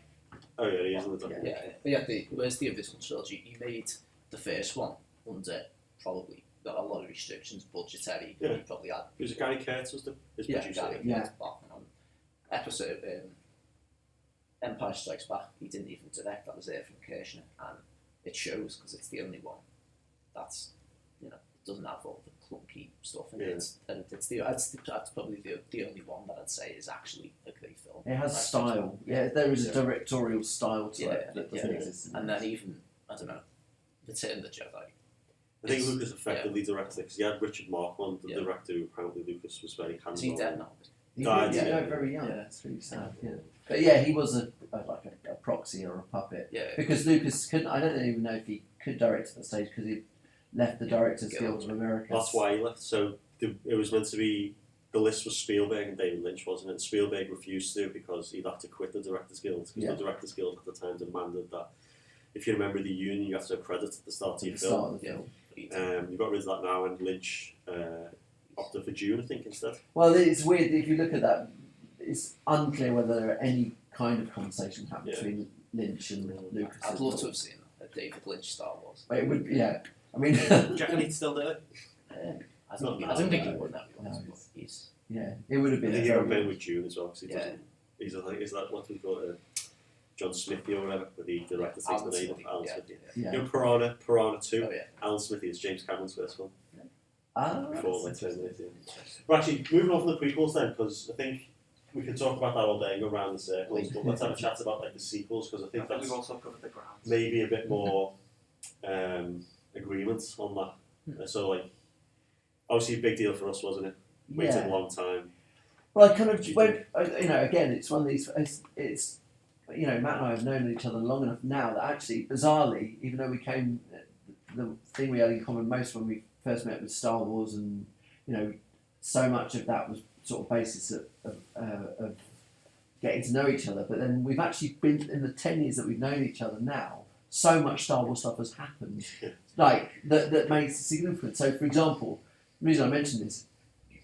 Oh yeah, he is in the documentary.
Whereas the original trilogy, he made the first one under probably got a lot of restrictions, budgetary.
Yeah.
He probably had.
It was Gary Kurtz was his producer.
Episode Empire Strikes Back, he didn't even direct. That was there from Kirshner, and it shows because it's the only one that's it doesn't have all the clunky stuff in it. And that's probably the only one that I'd say is actually a great film.
It has style. Yeah, there is a directorial style to it that doesn't exist.
And then even Return of the Jedi.
I think Lucas effectively directed it because he had Richard Marquand, the director who apparently Lucas was very hands-on.
Is he dead now?
He died very young. Yeah, it's really sad. Yeah, but yeah, he was a proxy or a puppet.
Yeah.
Because Lucas couldn't. I don't even know if he could direct at the stage because he left the Directors Guild of America.
That's why he left. So it was meant to be. The list was Spielberg and David Lynch, wasn't it? Spielberg refused to because he'd have to quit the Directors Guild because the Directors Guild at the time demanded that if you're a member of the union, you have to have credit at the start of your film. You've got rid of that now, and Lynch opted for June, I think, instead.
Well, it's weird if you look at that. It's unclear whether any kind of conversation happened between Lynch and Lucas.
I'd love to have seen a David Lynch Star Wars.
But it would, I mean,
do you reckon he'd still do it?
I don't think he would.
It would have been.
I think he would have with June as well because he doesn't. Is that what we call it? John Smithy or whatever, but the director takes the name of Alan Smithy. Piranha 2. Alan Smithy is James Cameron's first film. Before Terminator. But actually, moving on from the prequels then, because I think we can talk about that all day and go around the circles, but let's have a chat about the sequels, because I think that's
we've also covered the ground.
Maybe a bit more agreement on that. So obviously a big deal for us, wasn't it? Waited a long time.
Well, I kind of went, again, it's one of these, it's Matt and I have known each other long enough now that actually, bizarrely, even though the thing we had in common most when we first met with Star Wars, and so much of that was sort of basis of getting to know each other. But then we've actually been in the 10 years that we've known each other now. So much Star Wars stuff has happened, like that makes it significant. So, for example, the reason I mentioned this,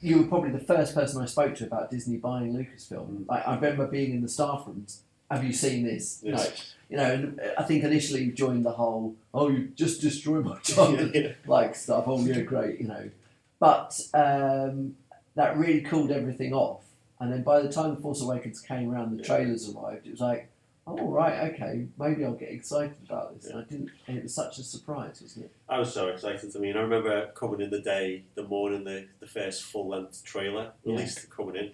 you were probably the first person I spoke to about Disney buying Lucasfilm. I remember being in the staff rooms. Have you seen this?
Yes.
And I think initially you joined the whole, oh, you just destroyed my childhood, like stuff. Oh, yeah, great, But that really cooled everything off. And then by the time The Force Awakens came around, the trailers arrived. It was like, oh, right, okay, maybe I'll get excited about this. And I didn't, and it was such a surprise, wasn't it?
I was so excited. I mean, I remember coming in the morning the first full-length trailer released coming in.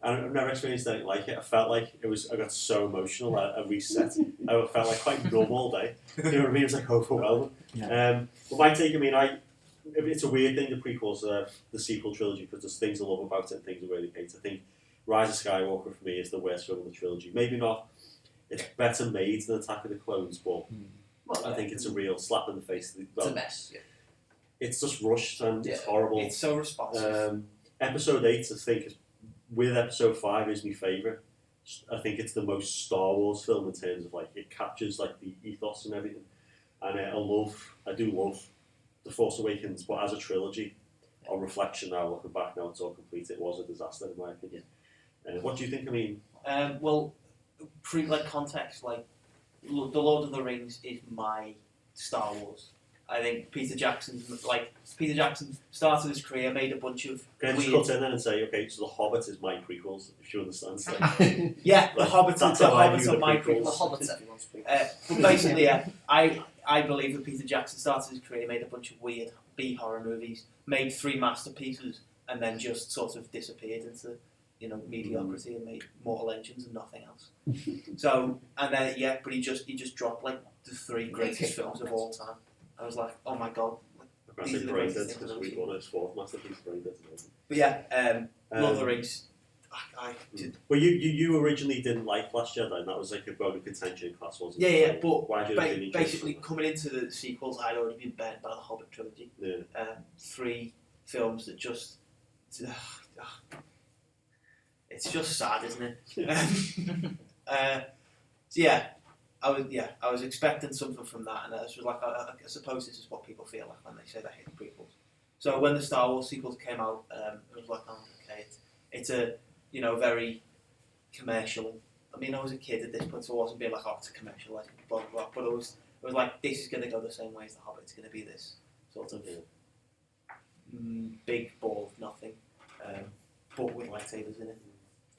And I've never experienced anything like it. I felt like I got so emotional, I reset. I felt like quite numb all day. You know what I mean? It was like overwhelming.
Yeah.
But my take, I mean, it's a weird thing, the prequels, the sequel trilogy, because there's things I love about it and things I really hate. I think Rise of Skywalker for me is the worst film of the trilogy. Maybe not. It's better made than Attack of the Clones, but I think it's a real slap in the face.
It's a mess. Yeah.
It's just rushed and it's horrible.
It's so responsive.
Episode 8, I think, with Episode 5 is my favourite. I think it's the most Star Wars film in terms of it captures the ethos and everything. And I do love The Force Awakens, but as a trilogy, on reflection now, looking back now, it's all complete. It was a disaster in my opinion. What do you think? I mean,
well, context, The Lord of the Rings is my Star Wars. I think Peter Jackson started his career, made a bunch of
can I just cut in then and say, okay, so The Hobbit is my prequels, if you understand.
The Hobbit are my prequels.
The Hobbit's everyone's
But basically, I believe that Peter Jackson started his career, made a bunch of weird B-horror movies, made 3 masterpieces, and then just sort of disappeared into mediocrity and made Mortal Engines and nothing else. So, and then but he just dropped the 3 greatest films of all time. I was like, oh my god, these are the greatest things I've ever seen.
His 4th masterpiece, Braindead.
But Lord of the Rings.
Well, you originally didn't like Last Jedi, and that was a bone of contention in class, wasn't it?
Yeah, but
why did you
basically coming into the sequels, I'd already been burnt by the Hobbit trilogy.
Yeah.
3 films that just. It's just sad, isn't it? I was expecting something from that, and I was like, I suppose this is what people feel like when they say they hate the prequels. So when the Star Wars sequels came out, it was like, oh, okay, it's a very commercial. I mean, I was a kid at this point, so I wasn't being like, oh, it's a commercial, blah blah. But it was like, this is going to go the same way as the Hobbit. It's going to be this sort of big ball of nothing, but with lightsabers in it.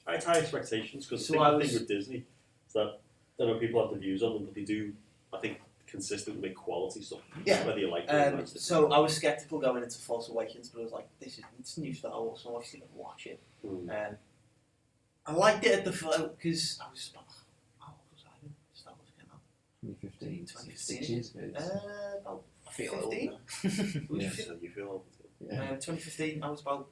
I had high expectations because the thing with Disney is that I know people have the views on them, but they do, I think, consistently make quality stuff.
Yeah.
Whether you like it or not.
So I was skeptical going into Force Awakens, but I was like, it's new Star Wars, so I'm obviously going to watch it. I liked it at the because I was how old was I when Star Wars came out?
2015. 6 years ago.
About
I feel
15.
old
Yeah, so you feel old too.
Yeah.
2015, I was about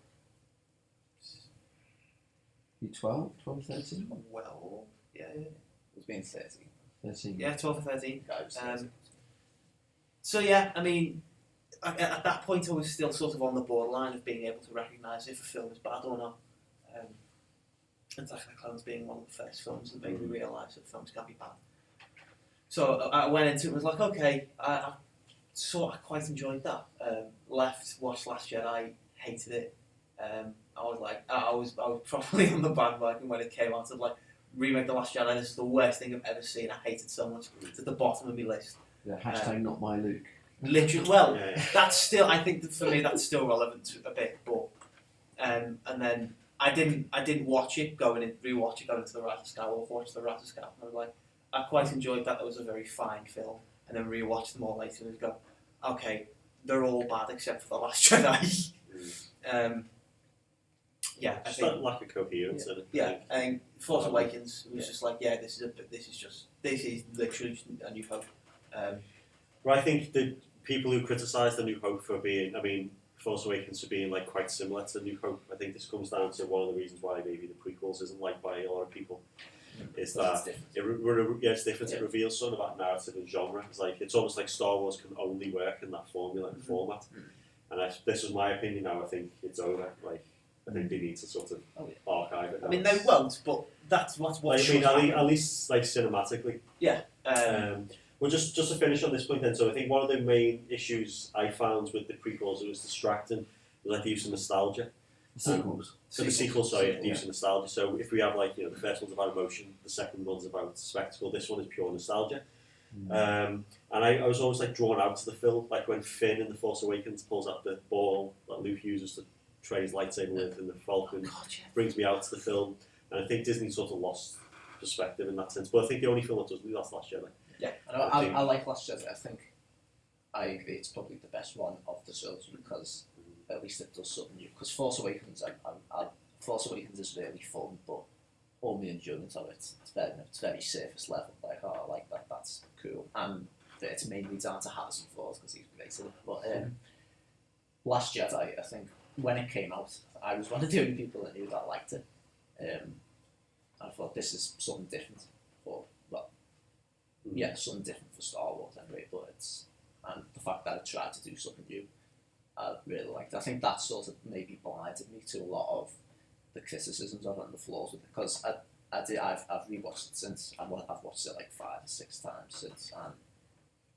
You 12, 13?
12. Yeah.
It was being 30.
13.
Yeah, 12 or 13.
I was 30.
So yeah, I mean, at that point I was still sort of on the borderline of being able to recognise if a film is bad or not. Attack of the Clones being one of the first films that made me realise that films can be bad. So I went into it and was like, okay, I quite enjoyed that. Watched Last Jedi, hated it. I was like, I was probably on the bandwagon when it came out of remake The Last Jedi. This is the worst thing I've ever seen. I hate it so much. It's at the bottom of my list.
Yeah, hashtag not my Luke.
Literally, well, that's still. I think that for me that's still relevant a bit, but and then I didn't watch it rewatch it going into the Rise of Skywalker. Watch the Rise of Skywalker. I was like, I quite enjoyed that. It was a very fine film, and then rewatch them all later and go, okay, they're all bad except for The Last Jedi. Yeah, I
Just
think
that lack of coherence in it.
yeah, and Force Awakens was just like, yeah, this is literally A New Hope.
Well, I think the people who criticise The New Hope for being, Force Awakens for being quite similar to New Hope, I think this comes down to one of the reasons why maybe the prequels isn't liked by a lot of people. Is that it's different. It reveals something about narrative and genre. It's almost like Star Wars can only work in that formula and format. And this was my opinion. Now I think it's over. Like I think they need to sort of archive it.
I mean, they won't, but that's what.
Like, I mean, at least like cinematically.
Yeah.
Well, just to finish on this point then, so I think one of the main issues I found with the prequels, it was distracting, was like the use of nostalgia.
Sequels.
So the sequels, sorry, the use of nostalgia. So if we have like, the first one's about emotion, the second one's about spectacle, this one is pure nostalgia. And I was always like drawn out to the film, like when Finn in The Force Awakens pulls out the ball that Luke uses to trade his lightsaber with, and the Falcon brings me out to the film. And I think Disney sort of lost perspective in that sense. But I think the only film that does do that's Last Jedi.
Yeah, I like Last Jedi. I think I agree it's probably the best one of the trilogy because at least it does something new. Because Force Awakens, Force Awakens is really fun, but all the enjoyment of it's very surface level. Like, oh, I like that, that's cool. And it's mainly down to Harrison Ford because he's great at it. But Last Jedi, I think when it came out, I was one of the only people that knew that liked it. I thought this is something different for something different for Star Wars anyway. But and the fact that it tried to do something new, I really liked. I think that sort of maybe blinded me to a lot of the criticisms of it and the flaws with it because I've rewatched it since. I've watched it like 5 or 6 times since, and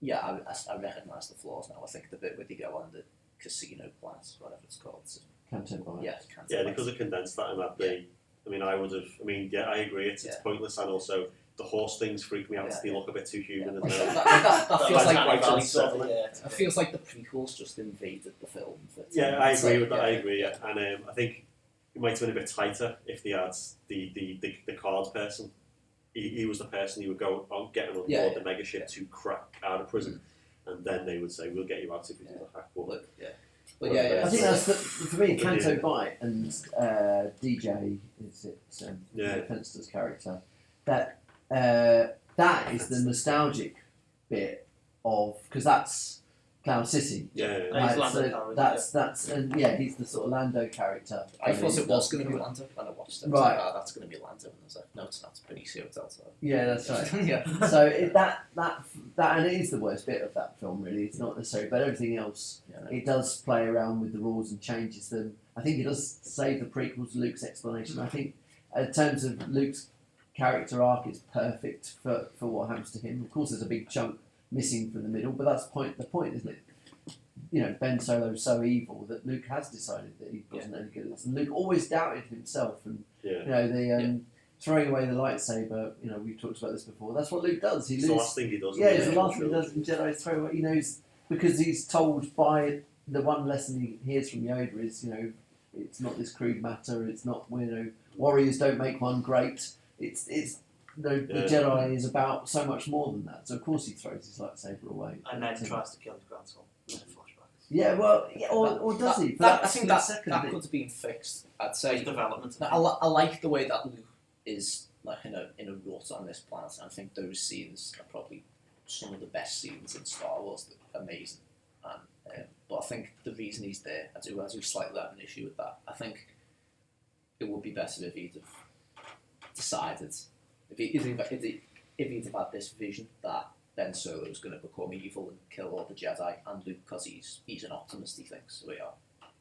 yeah, I recognise the flaws now. I think the bit where they go on the casino plans, whatever it's called.
Canto Bight.
Yeah, because it condensed that and that they. I mean, I agree. It's pointless, and also the horse things freak me out. They look a bit too human.
That feels like
quite
unsettling. It feels like the prequels just invaded the film.
Yeah, I agree with that. I agree. Yeah, and I think it might have been a bit tighter if they had the card person. He was the person who would go on getting on board the mega ship to crack out of prison, and then they would say, "We'll get you out if you do the hack."
I think that's for me. Canto Bight and DJ is it? Fenster's character. That is the nostalgic bit of because that's Cloud City. That's and he's the sort of Lando character.
I thought it was going to be Lando when I watched it.
Right,
that's going to be Lando, and I was like, no, it's not. It's Benicio del Toro.
Yeah, that's right. So that and it is the worst bit of that film. Really, it's not necessary, but everything else, it does play around with the rules and changes them. I think it does save the prequels, Luke's explanation. I think in terms of Luke's character arc, it's perfect for what happens to him. Of course, there's a big chunk missing from the middle, but that's the point, isn't it? Ben Solo's so evil that Luke has decided that he wasn't any good at this, and Luke always doubted himself. And throwing away the lightsaber. We've talked about this before. That's what Luke does.
It's the last thing he does.
Yeah, it's the last thing he does in Jedi. Throw away. He knows because he's told by the one lesson he hears from Yoda is it's not this crude matter. It's not warriors don't make one great. It's the Jedi is about so much more than that. So of course he throws his lightsaber away.
And then tries to kill his grandson in flashbacks.
Yeah, well, or does he?
I think that could have been fixed. I'd say
development.
I like the way that Luke is like in a rut on this planet. I think those scenes are probably some of the best scenes in Star Wars. They're amazing. But I think the reason he's there, I do slightly have an issue with that. I think it would be better if he'd have decided, if he'd have had this vision that Ben Solo is going to become evil and kill all the Jedi, and Luke, because he's an optimist, he thinks,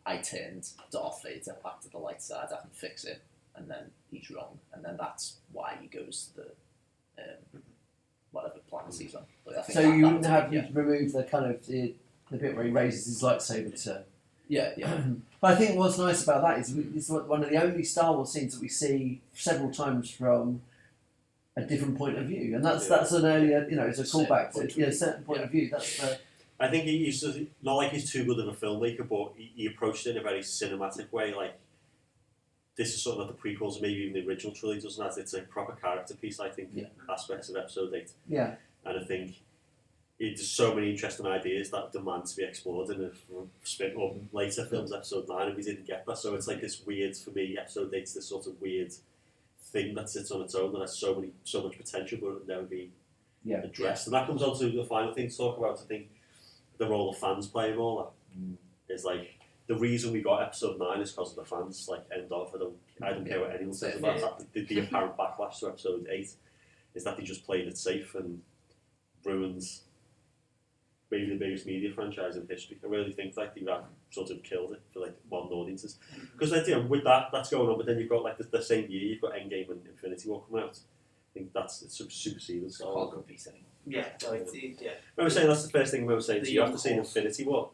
I turned Darth Vader back to the light side, I can fix it, and then he's wrong, and then that's why he goes to the whatever planet he's on. But I think
so you wouldn't have removed the kind of the bit where he raises his lightsaber to...
Yeah.
But I think what's nice about that is it's one of the only Star Wars scenes that we see several times from a different point of view, and that's an earlier, it's a callback to a certain point of view. That's the...
I think he's not like he's too good of a filmmaker, but he approached it in a very cinematic way. Like this is something that the prequels, maybe even the original trilogy, doesn't have. It's a proper character piece, I think, in aspects of Episode 8.
Yeah,
and I think there's so many interesting ideas that demand to be explored in a spin or later films, Episode 9, and we didn't get that. So it's like this weird, for me, Episode 8's this sort of weird thing that sits on its own that has so much potential, but it'll never be addressed. And that comes on to the final thing to talk about. I think the role of fans play in all that is like the reason we got Episode 9 is because of the fans. Like end off, I don't care what anyone says about that. The apparent backlash to Episode 8 is that they just played it safe and ruined maybe the biggest media franchise in history. I really think like they've sort of killed it for like modern audiences. Because with that's going on, but then you've got like the same year you've got Endgame and Infinity War coming out. I think it's superseded.
It's can't compete anymore.
Yeah, yeah.
I remember saying that's the first thing I remember saying to you after seeing
course.
Infinity War.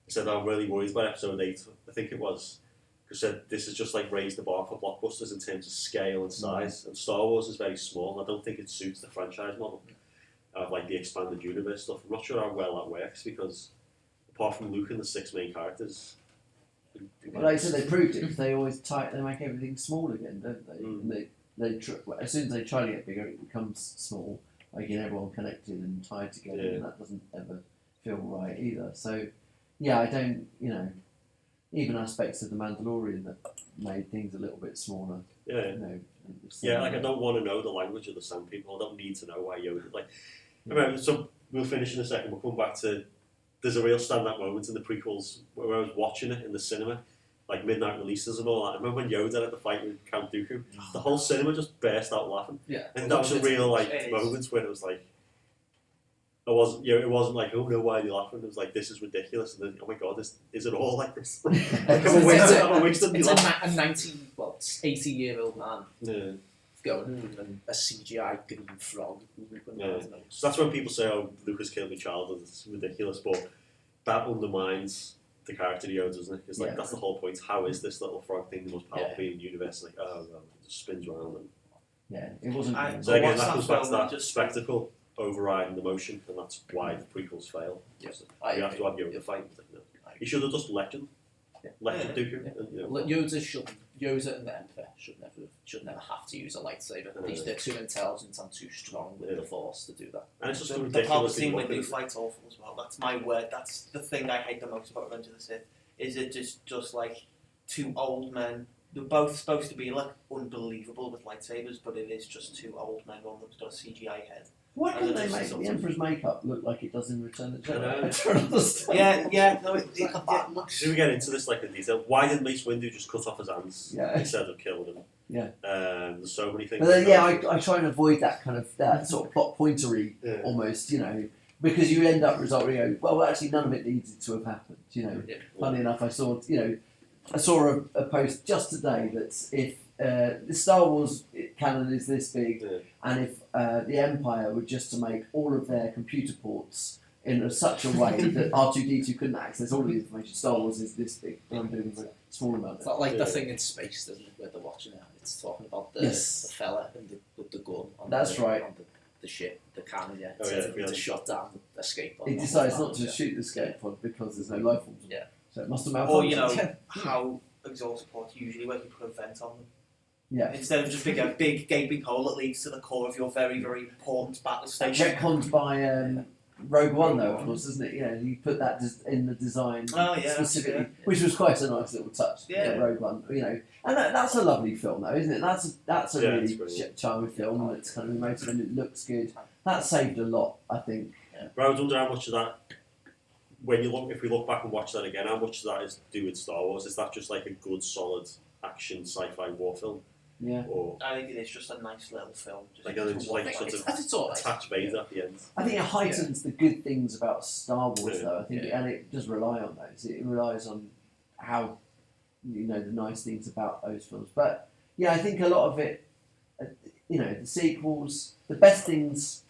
I said I'm really worried about episode 8. I think it was. Because said this has just like raised the bar for blockbusters in terms of scale and size. And Star Wars is very small. I don't think it suits the franchise model of like the expanded universe stuff. I'm not sure how well that works because apart from Luke and the 6 main characters.
Well, like I said, they proved it. They always they make everything small again, don't they? And as soon as they try to get bigger, it becomes small, making everyone connected and tied together, and that doesn't ever feel right either. So, yeah, I don't, even aspects of The Mandalorian that made things a little bit smaller.
Yeah. Like I don't want to know the language of the Sand People. I don't need to know why Yoda. Like, I remember, so we'll finish in a second. We'll come back to. There's a real stand-up moment in the prequels where I was watching it in the cinema. Like midnight releases and all that. I remember when Yoda had the fight with Count Dooku, the whole cinema just burst out laughing.
Yeah,
and that was a real moments when it was like, it wasn't like, oh no, why are you laughing? It was like, this is ridiculous, and then oh my god, is it all like this?
It's a 80-year-old man going and a CGI green frog.
So that's when people say, oh, Lucas killed my child, it's ridiculous, but that undermines the character of Yoda, doesn't it? Because that's the whole point. How is this little frog thing the most powerful being in the universe? Like, oh well, it just spins around. And
it wasn't.
So again, that comes back to that spectacle overriding the motion, and that's why the prequels fail. You have to have Yoda fight. He should have just legend. Dooku.
Yoda and the Emperor should never have to use a lightsaber. They're too intelligent and too strong with the Force to do that.
And it's just
the
ridiculous.
Palpatine when they fight's awful as well. That's my word. That's the thing I hate the most about Revenge of the Sith. Is it just like two old men? They're both supposed to be like unbelievable with lightsabers, but it is just two old men. One of them's got a CGI head.
Why couldn't they make the Emperor's makeup look like it does in Return of the Jedi? I don't understand.
It looks.
Should we get into this like in detail? Why didn't Mace Windu just cut off his hands instead of killing him?
Yeah.
There's so many things.
But then, I try and avoid that kind of that sort of plot pointery almost, because you end up resolving. Well, actually, none of it needed to have happened. Funny enough, I saw a post just today that if the Star Wars canon is this big, and if the Empire were just to make all of their computer ports in such a way that R2-D2 couldn't access all of the information, Star Wars is this big. I'm doing a small amount.
It's not like the thing in space, doesn't it, where they're watching it. It's talking about the fella and with the gun on the ship, the cannon, to shut down the escape pod.
He decides not to shoot the escape pod because there's no life forms.
Yeah.
So it must have malfunctioned.
Or, how exhaust pods usually where you put a vent on them.
Yeah.
Instead of just being a big gaping hole that leads to the core of your very, very important battle station.
Retconned by Rogue One, though, of course, isn't it? You put that in the design specifically, which was quite a nice little touch. Rogue One, and that's a lovely film, though, isn't it? That's a really charming film. It's kind of emotive and it looks good. That saved a lot, I think.
But I was wondering how much of that, if we look back and watch that again, how much of that is to do with Star Wars? Is that just like a good, solid action sci-fi war film?
Yeah.
Or
I think it is just a nice little film.
It's all right.
Attach Vader at the end.
I think it heightens the good things about Star Wars, though. I think, and it does rely on those. It relies on how the nice things about those films. But I think a lot of it, the sequels, the best things,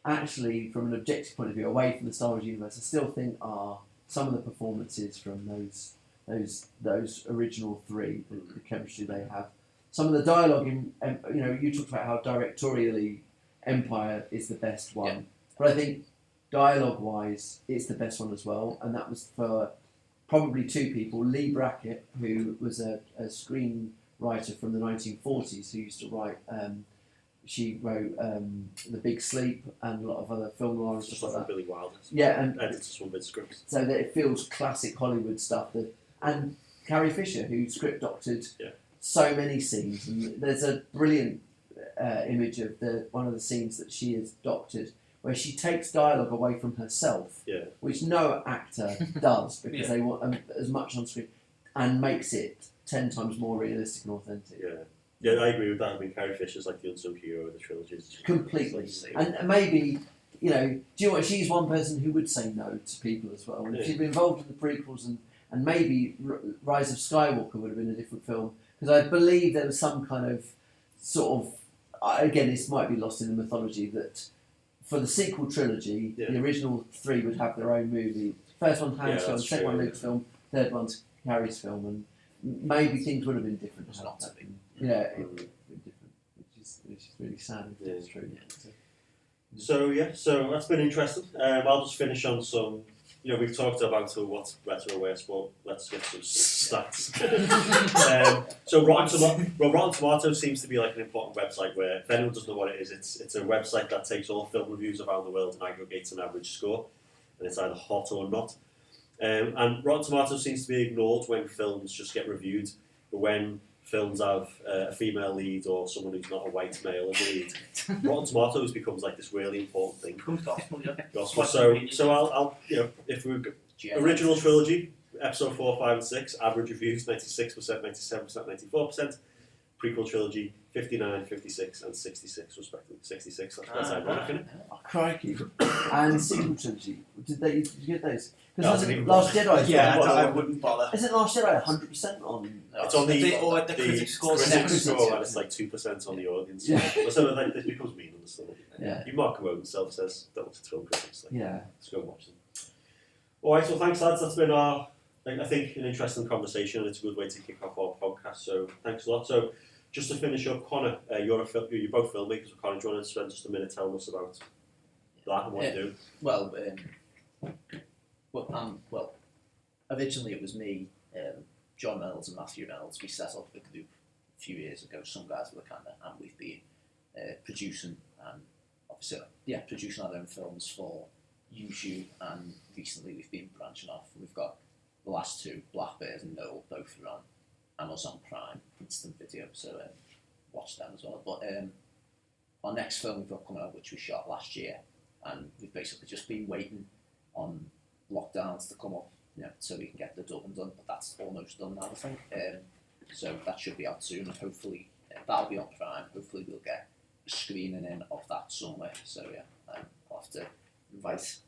actually, from an objective point of view, away from the Star Wars universe, I still think are some of the performances from those original three, the chemistry they have. Some of the dialogue you talked about how directorially Empire is the best one, but I think dialogue-wise it's the best one as well, and that was for probably two people. Lee Brackett, who was a screenwriter from the 1940s, who used to write. She wrote The Big Sleep and a lot of other film noir and stuff like that.
Billy Wilder.
Yeah, and
edited some bit scripts.
So that it feels classic Hollywood stuff. And Carrie Fisher, who script doctored so many scenes, and there's a brilliant image of one of the scenes that she has doctored, where she takes dialogue away from herself, which no actor does because they want as much on screen, and makes it 10 times more realistic and authentic.
Yeah, I agree with that. I mean, Carrie Fisher's like the unsung hero of the trilogy.
Completely. And maybe you know, do you know what? She's one person who would say no to people as well. And if she'd been involved in the prequels and maybe Rise of Skywalker would have been a different film, because I believe there was some kind of sort of, again, this might be lost in the mythology, that for the sequel trilogy, the original 3 would have their own movie. First one's Han's film, second one Luke's film, third one's Harry's film, and maybe things would have been different.
It's not to be.
Yeah, it would have been different, which is really sad if it's true.
So that's been interesting. I'll just finish on some. You know, we've talked about what's better or worse, but let's get some stats. So Rotten Tomatoes seems to be like an important website where, if anyone doesn't know what it is, it's a website that takes all film reviews around the world and aggregates an average score, and it's either hot or not. And Rotten Tomatoes seems to be ignored when films just get reviewed, but when films have a female lead or someone who's not a white male in the lead, Rotten Tomatoes becomes like this really important thing. Gospel. So I'll if we original trilogy, episode 4, 5, and 6, average reviews 96%, 97%, 94%. Prequel trilogy 59, 56, and 66 respectively. 66. That's ironic, isn't it?
Oh, crikey! And sequel trilogy, did you get those?
No,
Because Last Jedi.
Yeah, I wouldn't bother.
Isn't Last Jedi 100% on?
It's on the
critic score.
Critics score, and it's like 2% on the audience.
Yeah.
So like, this becomes meaningless.
Yeah.
You Mark Cohen himself says don't look at film critics. Like,
Yeah.
let's go and watch them. All right, so thanks, lads. That's been I think, an interesting conversation, and it's a good way to kick off our podcast. So thanks a lot. So just to finish up, Connor, you're both filmmakers. So Connor, do you want to spend just a minute telling us about that and what you do?
Well, originally it was me, John Reynolds and Matthew Reynolds. We set up a group a few years ago, Some Guys with a Camera, and we've been producing our own films for YouTube, and recently we've been branching off. We've got the last 2, Blackbird and Noel, both are on Amazon Prime Instant Video, so watch them as well. But our next film we've got coming out, which we shot last year, and we've basically just been waiting on lockdowns to come up, so we can get the Dublin done, but that's almost done now, I think. So that should be out soon, and hopefully that'll be on Prime. Hopefully we'll get a screening in of that somewhere. So I'll have to invite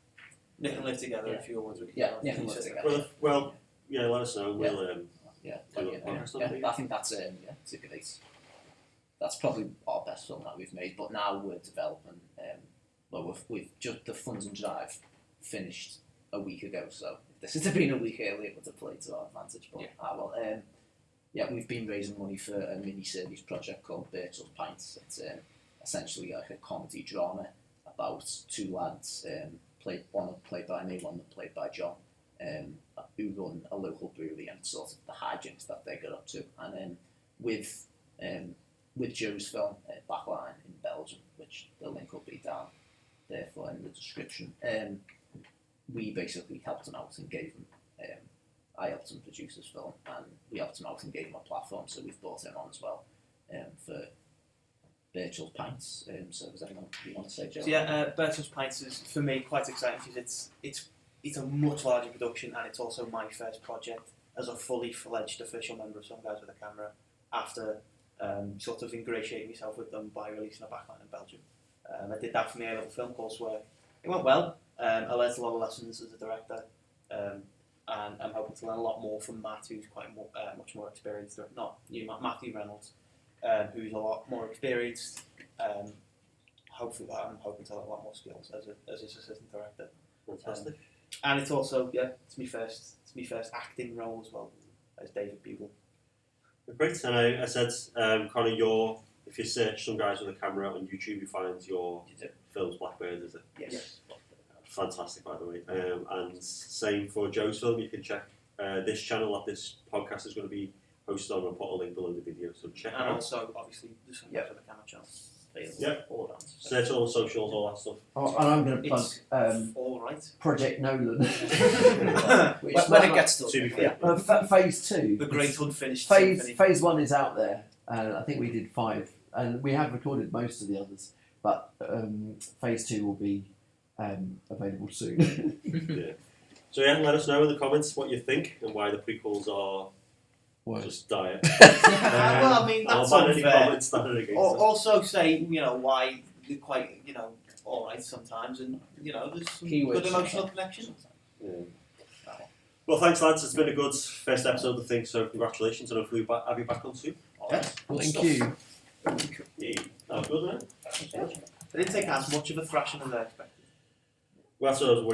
Nick and Liv together if you're ones.
Nick and Liv together.
Well, let us know. We'll
I think that's it's a great. That's probably our best film that we've made. But now we're developing. We've just the Funds and Drive finished a week ago. So if this had been a week earlier, it would have played to our advantage. But we've been raising money for a mini-series project called Birchall's Pints. It's essentially like a comedy drama about 2 lads, one played by me, one played by John, who run a local brewery, and sort of the hijinks that they get up to. And with Joe's film, Backline in Belgium, which the link will be down there for in the description, we basically helped him out and gave him, I helped him produce his film, and we helped him out and gave him a platform, so we've brought him on as well for Birchall's Pints. So does anyone you want to say, Joe?
So Birchall's Pints is, for me, quite exciting because it's a much larger production, and it's also my first project as a fully fledged official member of Some Guys with a Camera, after sort of ingratiating myself with them by releasing a Backline in Belgium. I did that for my A-level film coursework. It went well. I learned a lot of lessons as a director, and I'm hoping to learn a lot more from Matt, who's much more experienced. Matthew Reynolds, who's a lot more experienced. Hopefully, I'm hoping to learn a lot more skills as his assistant director.
Fantastic.
And it's also it's my first acting role as well as David Bugle.
Great. And I said, Connor, if you search Some Guys with a Camera on YouTube, you find your films. Blackbird, is it?
Yes.
Fantastic, by the way. And same for Joe's film. You can check this channel that this podcast is going to be hosted on. I'll put a link below the video, so check it out.
And also, obviously, the Some Guys with a Camera channel.
All around.
Search all the socials, all that stuff.
Oh, and I'm going to plug
all right.
Project Nolan.
When it gets to
be fair.
Phase 2.
The Great Unfinished
Phase 1 is out there, and I think we did 5, and we have recorded most of the others, but Phase 2 will be available soon.
Yeah. So let us know in the comments what you think and why the prequels are just dire.
Well, I mean, that's
I'll ban any
unfair.
comments that are against
Also say, why they're quite, all right sometimes, and you know, there's some
Keywords.
good emotional connection.
Yeah. Well, thanks, lads. It's been a good first episode, I think. So, congratulations, and hopefully we'll have you back on soon.
Alright.
Thank you.
Yeah, that was good, man.
They didn't take as much of a thrashing as I expected.
Well, that's what I was worried.